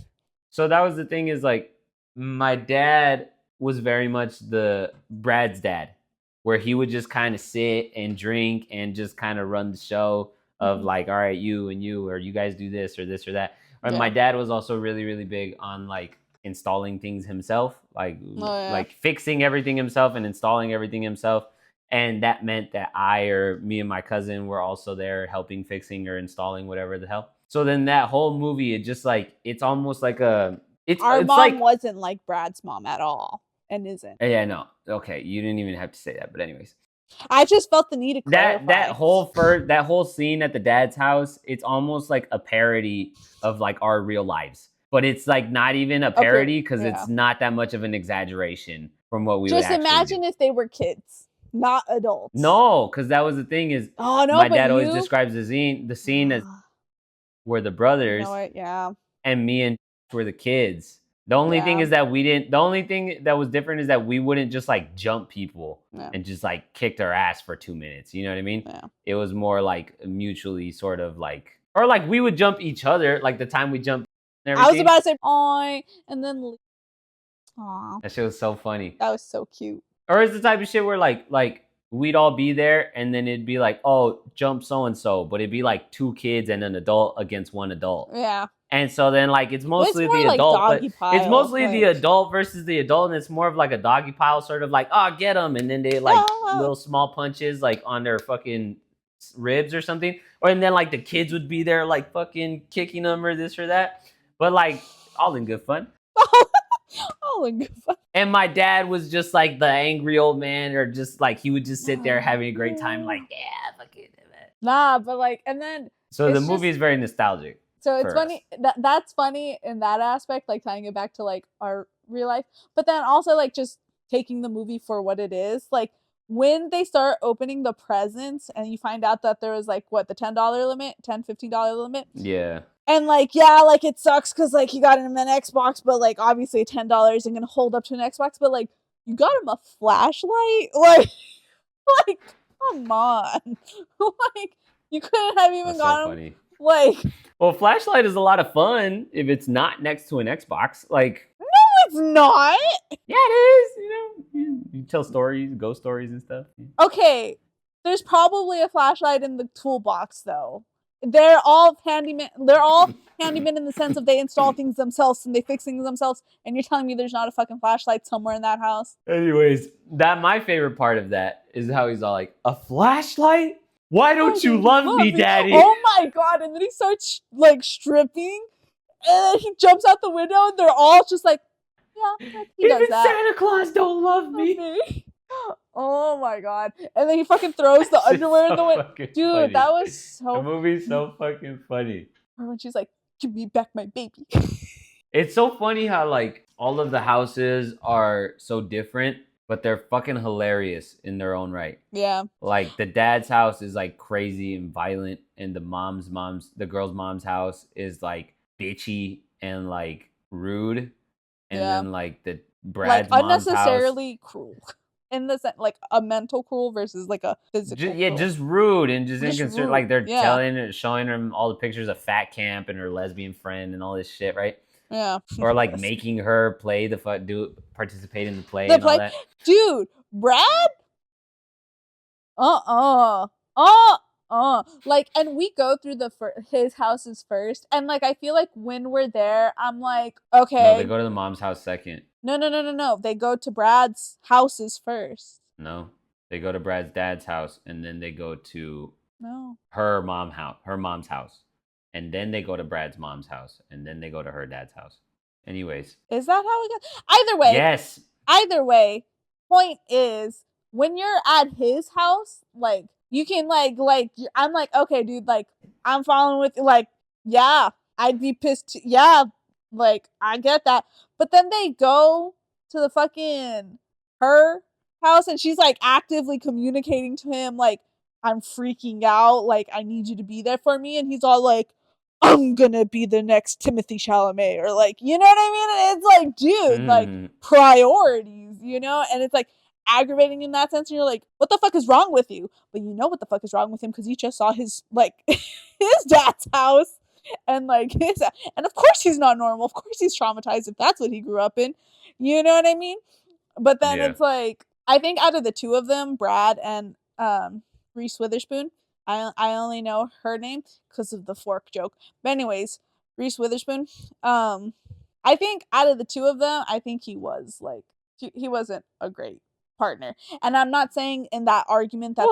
so that was the thing is like, my dad was very much the Brad's dad, where he would just kind of sit and drink and just kind of run the show of like, all right, you and you, or you guys do this or that. And my dad was also really, really big on like installing things himself, like fixing everything himself and installing everything himself. And that meant that I or me and my cousin were also there helping fixing or installing whatever the hell. So then that whole movie, it just like, it's almost like our mom wasn't like Brad's mom at all and isn't. Yeah, no. Okay, you didn't even have to say that. But anyways. I just felt the need to clarify. That whole scene at the dad's house, it's almost like a parody of like our real lives. But it's like not even a parody because it's not that much of an exaggeration from what we would actually imagine if they were kids. Not adults. No, because that was the thing is my dad always describes the scene as were the brothers and me and were the kids. The only thing is that the only thing that was different is that we wouldn't just like jump people and just like kick their ass for 2 minutes. You know what I mean? Yeah. It was more like mutually sort of like, or like we would jump each other like the time we jumped. I was about to say, "Oi," and then, "Aw." That shit was so funny. That was so cute. Or it's the type of shit where like we'd all be there and then it'd be like, oh, jump so and so, but it'd be like 2 kids and an adult against 1 adult. Yeah. And so then like it's mostly the adult, but it's mostly the adult versus the adult, and it's more of like a doggy pile, sort of like, oh, get them, and then they like little small punches like on their fucking ribs or something, and then like the kids would be there like fucking kicking them or this or that, but like all in good fun. All in good fun. And my dad was just like the angry old man, or just like he would just sit there having a great time, like fucking it. Nah, but like, and then so the movie is very nostalgic. So it's funny that's funny in that aspect, like tying it back to like our real life, but then also like just taking the movie for what it is. Like when they start opening the presents and you find out that there was like the $10 limit, $15 limit. Yeah. And like, like it sucks because like you got him an Xbox, but like obviously $10 isn't gonna hold up to an Xbox. But like You got him a flashlight? Like, come on. Like, you couldn't have even That's so got him, funny. like, Well, flashlight is a lot of fun if it's not next to an Xbox. Like, it's not. yeah, it is. You tell stories, ghost stories and stuff. Okay, there's probably a flashlight in the toolbox, though. They're all handyman in the sense of they install things themselves and they fix things themselves, and you're telling me there's not a fucking flashlight somewhere in that house? Anyways, my favorite part of that is how he's all like, a flashlight? Why don't you love me, Daddy? Oh my god, and then he starts, like, stripping, and then he jumps out the window, and they're all just like, yeah, he does Even that. Santa Claus don't love me. Oh my god. And then he fucking throws the underwear in the window. Dude, funny. that was so The movie's so fucking funny. Or when she's like, give me back my baby. It's so funny how, like, all of the houses are so different, but they're fucking hilarious in their own right. Yeah. Like, the dad's house is, like, crazy and violent, and the girl's mom's house is, like, bitchy and, like, rude. And then, like, the Brad's like, mom's unnecessarily cruel. In the sense, like, a mental cruel versus, like, a physical cruel. Just rude and just inconsiderate. Like, they're showing her all the pictures of fat camp and her lesbian friend and all this shit, right? Yeah. Or, like, making her play participate in the play and all that. Dude, Brad? Like, and we go through his houses first, and, like, I feel like when we're there, I'm like, okay. No, they go to the mom's house second. No. They go to Brad's houses first. No, they go to Brad's dad's house, and then they go to her mom's house, and then they go to Brad's mom's house, and then they go to her dad's house. Anyways, is that how it goes? Either way, yes. Either way, point is, when you're at his house, like, you can, like, I'm like, okay, dude, like, I'm following with you, like, yeah, I'd be pissed too. Yeah, like, I get that. But then they go to the fucking her house, and she's, like, actively communicating to him, like, I'm freaking out, like, I need you to be there for me, and he's all like, I'm gonna be the next Timothy Chalamet, or, like, you know what I mean? It's like, dude, like, priorities, you know? And it's, like, aggravating in that sense, and you're like, what the fuck is wrong with you? But you know what the fuck is wrong with him, because you just saw his, like, his dad's house, and, like, and of course he's not normal, of course he's traumatized if that's what he grew up in, you know what I mean? But then it's like, I think out of the two of them, Brad and Reese Witherspoon, I only know her name because of the fork joke. But anyways, Reese Witherspoon, I think out of the two of them, I think he was, like, he wasn't a great partner. And I'm not saying in that argument that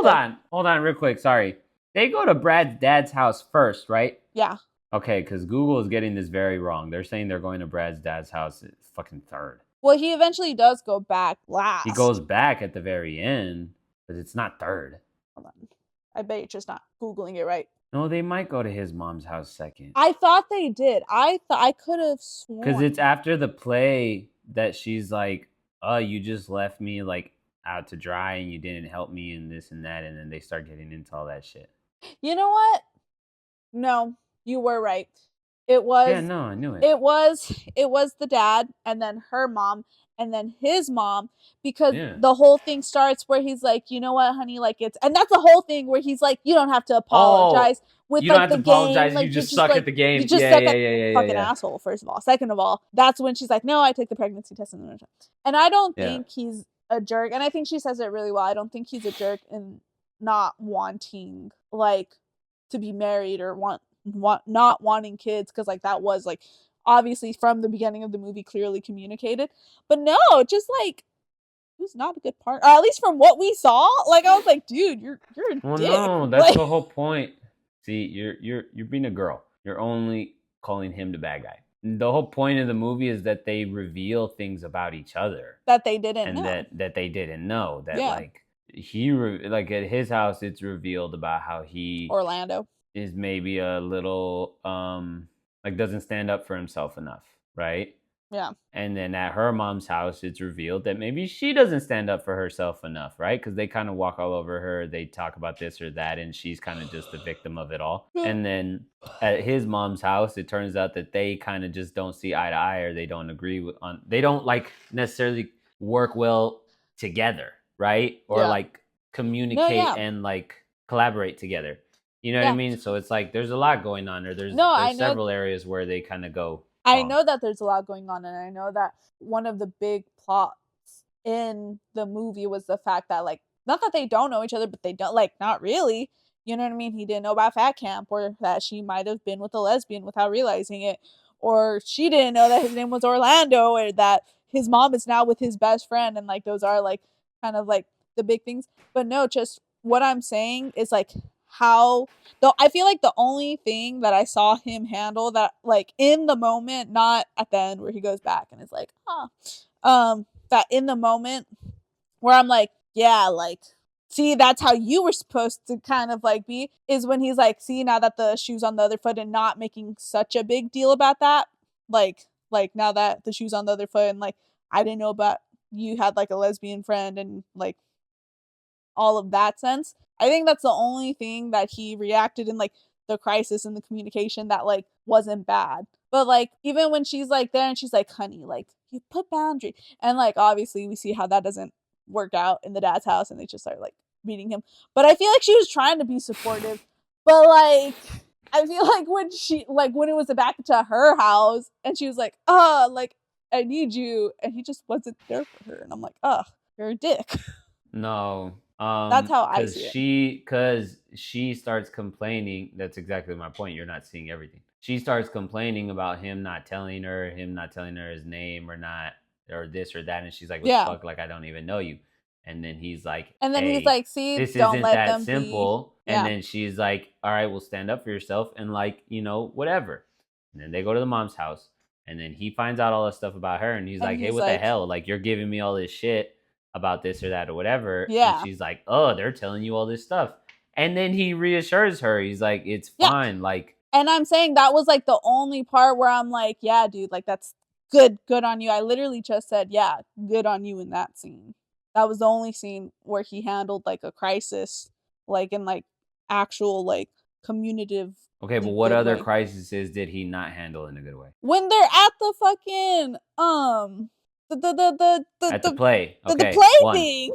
Hold on real quick, sorry. They go to Brad's dad's house first, right? Yeah. Okay, because Google is getting this very wrong. They're saying they're going to Brad's dad's house fucking third. Well, he eventually does go back last. He goes back at the very end, but it's not third. Hold on. I bet you're just not Googling it right. No, they might go to his mom's house second. I thought they did. I could have sworn. Because it's after the play that she's like, oh, you just left me, like, out to dry and you didn't help me and this and that. And then they start getting into all that shit. You know what? No, you were right. It was. Yeah, no, I knew it. It was the dad, and then her mom, and then his mom, because the whole thing starts where he's like, you know what, honey, like, it's, and that's the whole thing where he's like, you don't have to apologize with, you don't like, have the to apologize. game. Like, you just suck at the game. You just suck at fucking asshole. First of all, second of all, that's when she's like, no, I took the pregnancy test, and I don't think he's a jerk, and I think she says it really well. I don't think he's a jerk in not wanting, like, to be married or not wanting kids, because, like, that was, like, obviously from the beginning of the movie clearly communicated. But no, just, like, who's not a good part, at least from what we saw. Like, I was like, dude, you're a dick. No, that's the whole point. See, you're being a girl. You're only calling him the bad guy. The whole point of the movie is that they reveal things about each other that they didn't know. that they didn't know. That like like at his house, it's revealed about how he Orlando is maybe a little like doesn't stand up for himself enough, right? Yeah. And then at her mom's house, it's revealed that maybe she doesn't stand up for herself enough, right? Because they kind of walk all over her. They talk about this or that, and she's kind of just the victim of it all. And then at his mom's house, it turns out that they kind of just don't see eye to eye, or they don't agree they don't, like, necessarily work well together, right? Or Yeah. like communicate yeah. and like collaborate together. You know what I Yeah. mean? So it's like there's a lot going on, or there's No, I there's know. several areas where they kind of go I wrong. know that there's a lot going on, and I know that one of the big plots in the movie was the fact that, like, not that they don't know each other, but they don't, like, not really. You know what I mean? He didn't know about Fat Camp, or that she might have been with a lesbian without realizing it, or she didn't know that his name was Orlando, or that his mom is now with his best friend, and like those are like kind of like the big things. But no, just what I'm saying is like how though I feel like the only thing that I saw him handle that like in the moment, not at the end where he goes back and is like, that in the moment where I'm like, yeah, like, see, that's how you were supposed to kind of like be, is when he's like, see, now that the shoe's on the other foot, and not making such a big deal about that. Like now that the shoe's on the other foot, and like, I didn't know about you had like a lesbian friend, and like all of that sense. I think that's the only thing that he reacted in like the crisis and the communication that like wasn't bad. But like even when she's like there and she's like, honey, like you put boundary, and like obviously we see how that doesn't work out in the dad's house, and they just start like beating him. But I feel like she was trying to be supportive. But like I feel like when it was back to her house and she was like, like I need you, and he just wasn't there for her, and I'm like, you're a dick. No. That's how I see it. Because she starts complaining. That's exactly my point. You're not seeing everything. She starts complaining about him not telling her his name, or this or that, and she's like, "What the fuck? Like I don't even know you." And then he's like, And then he's "Hey, like, see, this don't isn't let that them simple." be. And Yeah. then she's like, "All right, well, stand up for yourself," and like, whatever. And then they go to the mom's house, and then he finds out all this stuff about her, and he's And like, "Hey, he's what the like, hell? Like you're giving me all this shit about this or that or whatever." And Yeah. she's like, "Oh, they're telling you all this stuff." And then he reassures her. He's like, "It's Yeah. fine." Like, And I'm saying that was like the only part where I'm like, yeah, dude, like that's good on you. I literally just said, yeah, good on you in that scene. That was the only scene where he handled like a crisis, like in like actual like communicative. okay, but what other crises did he not handle in a good way? When they're at the fucking At the play. the Okay, play one. thing.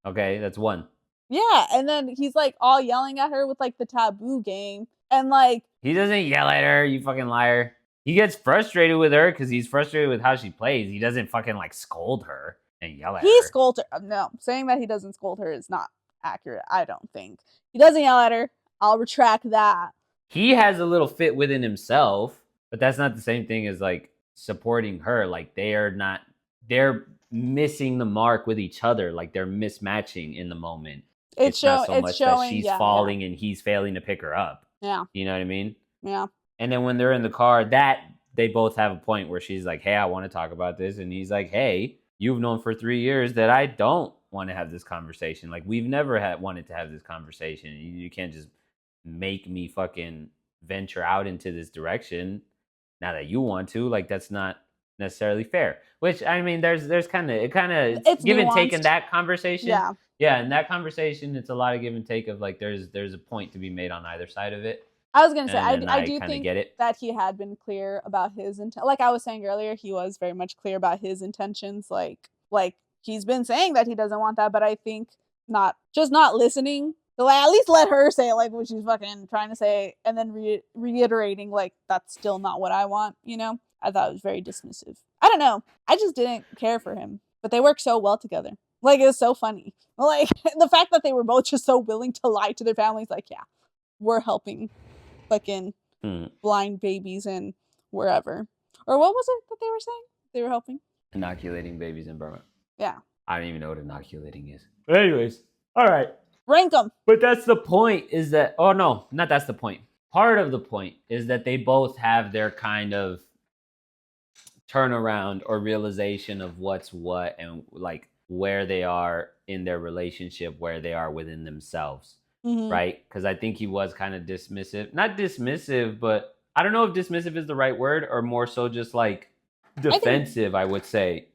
Okay, that's one. Yeah, and then he's like all yelling at her with like the taboo game, and like He doesn't yell at her, you fucking liar. He gets frustrated with her because he's frustrated with how she plays. He doesn't fucking like scold her and yell at her. he scolds her. No, saying that he doesn't scold her is not accurate. I don't think he doesn't yell at her. I'll retract that. He has a little fit within himself, but that's not the same thing as like supporting her. Like they're missing the mark with each other. Like they're mismatching in the moment. It's not so much that she's falling and he's failing to pick her up. Yeah. You know what I mean? Yeah. And then when they're in the car, that they both have a point where she's like, "Hey, I want to talk about this," and he's like, "Hey, you've known for 3 years that I don't want to have this conversation. Like we've never wanted to have this conversation. You can't just make me fucking venture out into this direction now that you want to. Like that's not necessarily fair." Which I mean, there's kind of it's give and take in that conversation. Yeah, in that conversation, it's a lot of give and take of like there's a point to be made on either side of it. I was gonna say I do think get it. that he had been clear about his intent. Like I was saying earlier, he was very much clear about his intentions. Like he's been saying that he doesn't want that, but I think not listening. So like, at least let her say like what she's fucking trying to say, and then reiterating like that's still not what I want. I thought it was very dismissive. I don't know. I just didn't care for him, but they work so well together. Like it was so funny. Like the fact that they were both just so willing to lie to their families. Like yeah, we're helping fucking blind babies and wherever. Or what was it that they were saying? They were helping? Inoculating babies in Burma. Yeah. I don't even know what inoculating is. But anyways, all right. Rank them. But that's the point is that, oh no, not that's the point. Part of the point is that they both have their kind of turnaround or realization of what's what and like where they are in their relationship, where they are within themselves. Right? Because I think he was kind of dismissive. Not dismissive, but I don't know if dismissive is the right word or more so just like defensive, I would say.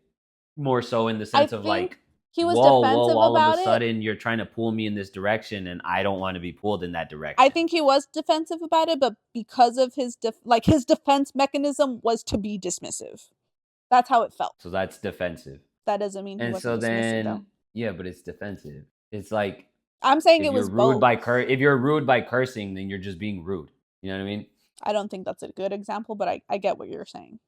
More so in the sense of like, he was defensive all about of a sudden you're trying to pull me in this direction and I don't want to be pulled in that direction. I think he was defensive about it, but because of his his defense mechanism was to be dismissive. That's how it felt. So that's defensive. That doesn't mean he And so wasn't dismissive, though. then, yeah, but it's defensive. It's like I'm saying if it you're was rude both. if you're rude by cursing, then you're just being rude. You know what I mean? I don't think that's a good example, but I get what you're saying.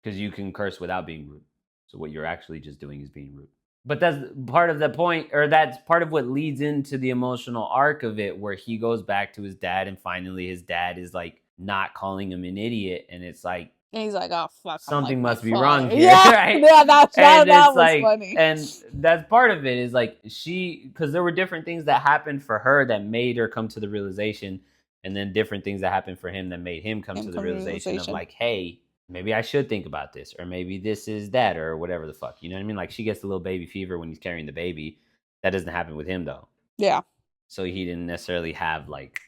Because you can curse without being rude. So what you're actually just doing is being rude. But that's part of the point, or that's part of what leads into the emotional arc of it, where he goes back to his dad, and finally his dad is like not calling him an idiot, and it's like, And he's like, "Oh fuck, I'm like something my must be father." wrong here, Yeah, right? yeah, that And it's was like, funny. and that's part of it is like because there were different things that happened for her that made her come to the realization, and then different things that happened for him that made him come to the realization of like, hey, maybe I should think about this, or maybe this is that, or whatever the fuck. You know what I mean? Like she gets a little baby fever when he's carrying the baby. That doesn't happen with him though. Yeah. So he didn't necessarily have like,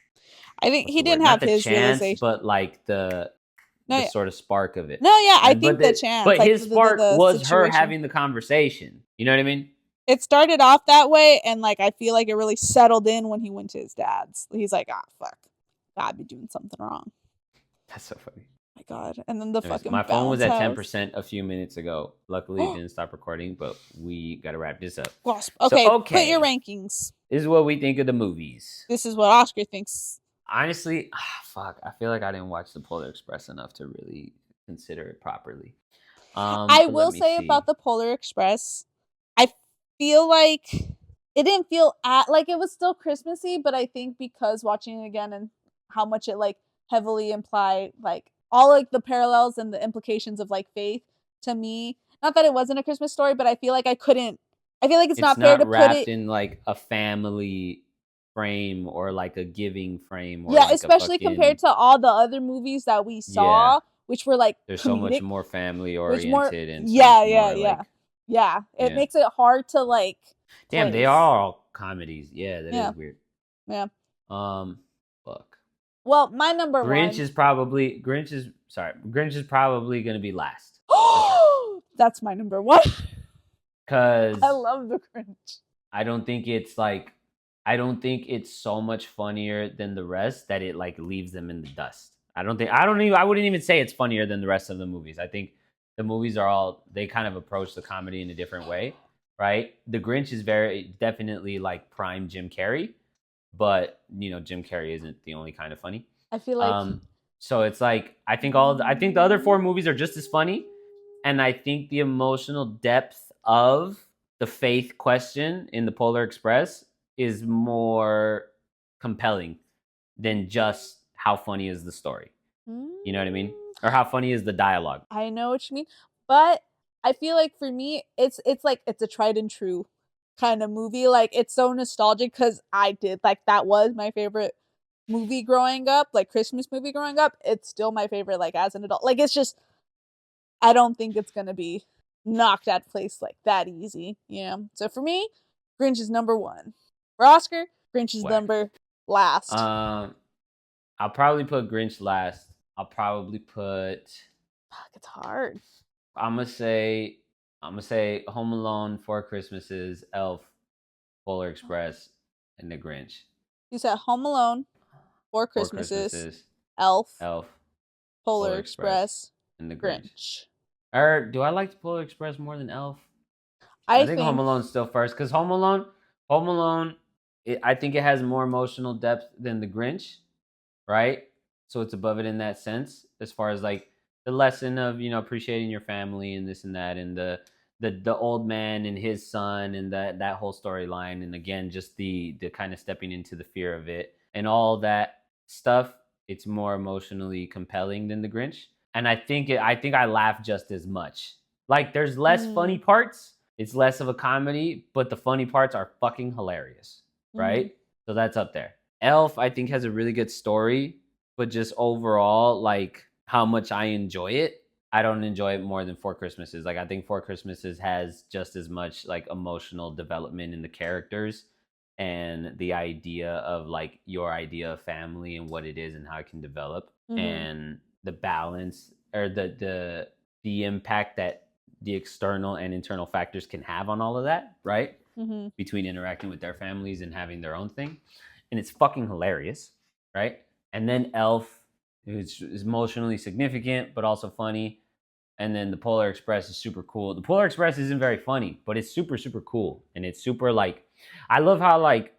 I think what's he the word? didn't Not have the his chance, realization. but like the No, sort of spark of it. no, yeah, I And think the chance. but like his spark the was her situation. having the conversation. You know what I mean? It started off that way, and like I feel like it really settled in when he went to his dad's. He's like, "Ah, fuck, I'd be doing something wrong." That's so funny. My God! And then the Anyways, fucking my phone was bounce at house. 10% a few minutes ago. Luckily, it didn't stop recording, but we got to wrap this up. Wasp. So, Okay, okay. put your rankings. This is what we think of the movies. This is what Oscar thinks. Honestly, fuck, I feel like I didn't watch The Polar Express enough to really consider it properly. I But will let me say see. about the Polar Express, I feel like it didn't feel like it was still Christmassy, but I think because watching it again and how much it like heavily implied like all like the parallels and the implications of like faith to me. Not that it wasn't a Christmas story, but I feel like I couldn't. I feel like it's not fair to put wrapped it in like a family frame or like a giving frame. Or yeah, like especially a fucking, compared to all the other movies that we saw, Yeah. which were like There's comedic, so much more family which more oriented and so yeah, much yeah, more, yeah, like, yeah. It Yeah. makes it hard to like. damn, they place. are all comedies. Yeah, that is Yeah. weird. Yeah. Fuck. Well, my number Grinch one. is probably gonna be last. That's my number one. Cause I love the Grinch. I don't think it's so much funnier than the rest that it like leaves them in the dust. I wouldn't even say it's funnier than the rest of the movies. I think the movies they kind of approach the comedy in a different way, right? The Grinch is very definitely like prime Jim Carrey, but Jim Carrey isn't the only kind of funny. I feel like so it's like I think the other four movies are just as funny, and I think the emotional depth of the faith question in the Polar Express is more compelling than just how funny is the story. You know what I mean? Or how funny is the dialogue? I know what you mean, but I feel like for me, it's like it's a tried and true kind of movie. Like it's so nostalgic because that was my favorite movie growing up, like Christmas movie growing up. It's still my favorite, like as an adult. Like it's just, I don't think it's gonna be knocked out place like that easy. So for me, Grinch is number one. For Oscar, Grinch is number last. I'll probably put Grinch last. I'll probably put. Fuck, it's hard. I'm gonna say Home Alone, Four Christmases, Elf, Polar Express, and The Grinch. You said Home Alone, Four Christmases, Elf, Polar Express, and The Grinch. Or do I like Polar Express more than Elf? I think Home Alone's still first because Home Alone, I think it has more emotional depth than The Grinch, right? So it's above it in that sense, as far as like the lesson of appreciating your family and this and that, and the old man and his son and that whole storyline, and again just the kind of stepping into the fear of it and all that stuff. It's more emotionally compelling than The Grinch, and I think I laugh just as much. Like there's less funny parts. It's less of a comedy, but the funny parts are fucking hilarious, right? So that's up there. Elf, I think, has a really good story, but just overall, like how much I enjoy it, I don't enjoy it more than Four Christmases. Like I think Four Christmases has just as much like emotional development in the characters and the idea of like your idea of family and what it is and how it can develop, and the balance or the impact that the external and internal factors can have on all of that, right? Between interacting with their families and having their own thing. And it's fucking hilarious, right? And then Elf, who's emotionally significant, but also funny. and then the Polar Express is super cool. The Polar Express isn't very funny, but it's super super cool, and it's super like, I love how like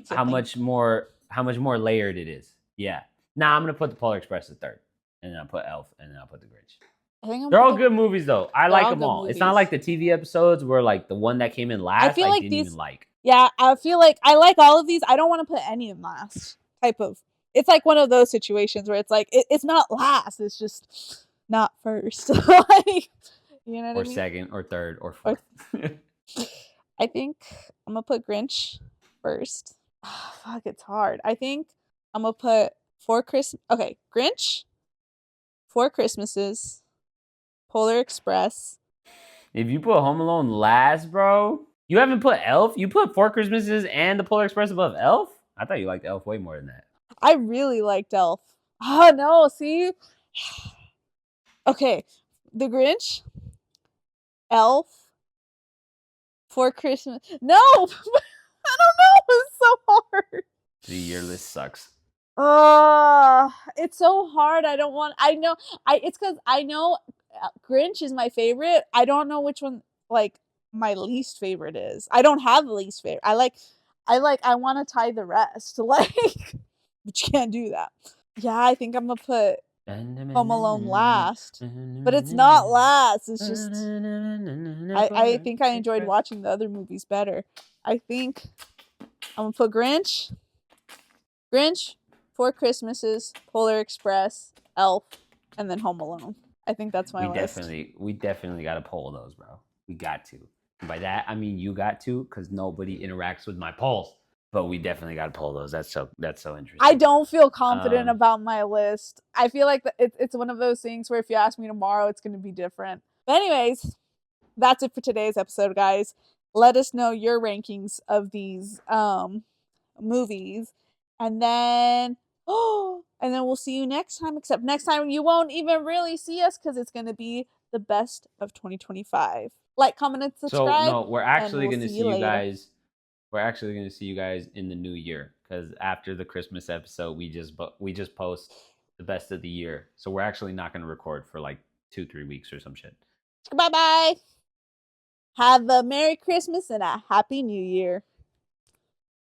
how much more layered it is. Yeah. Nah, I'm gonna put the Polar Express at third, and then I'll put Elf, and then I'll put the Grinch. They're all good movies though. I like them all. It's not like the TV episodes where like the one that came in last I didn't even like. Yeah, I feel like I like all of these. I don't want to put any in last. Type of. It's like one of those situations where it's like it's not last. It's just not first. Like, you know what I mean? Or second, or third, or fourth. I think I'm gonna put Grinch first. Oh, fuck, it's hard. I think I'm gonna put Grinch, Four Christmases, Polar Express. If you put Home Alone last, bro, you haven't put Elf. You put Four Christmases and the Polar Express above Elf. I thought you liked Elf way more than that. I really liked Elf. Oh no, see. Okay, the Grinch, Elf, Four Christmas. No, I don't know. It's so hard. The year list sucks. It's so hard. It's because I know Grinch is my favorite. I don't know which one like my least favorite is. I don't have the least favorite. I want to tie the rest. Like, but you can't do that. Yeah, I think I'm gonna put Home Alone last, but it's not last. It's just I think I enjoyed watching the other movies better. I think I'm gonna put Grinch, Four Christmases, Polar Express, Elf, and then Home Alone. I think that's my list. We definitely got to poll those, bro. We got to. And by that, I mean you got to, because nobody interacts with my polls. But we definitely got to poll those. That's so interesting. I don't feel confident about my list. I feel like it's one of those things where if you ask me tomorrow, it's going to be different. But anyways, that's it for today's episode, guys. Let us know your rankings of these movies. And then we'll see you next time. Except next time you won't even really see us because it's going to be the best of 2025. Like, comment, and subscribe. So no, we're actually going to see you guys. We're actually going to see you guys in the new year, because after the Christmas episode, we just post the best of the year. So we're actually not going to record for like 2-3 weeks or some shit. Bye bye. Have a Merry Christmas and a Happy New Year.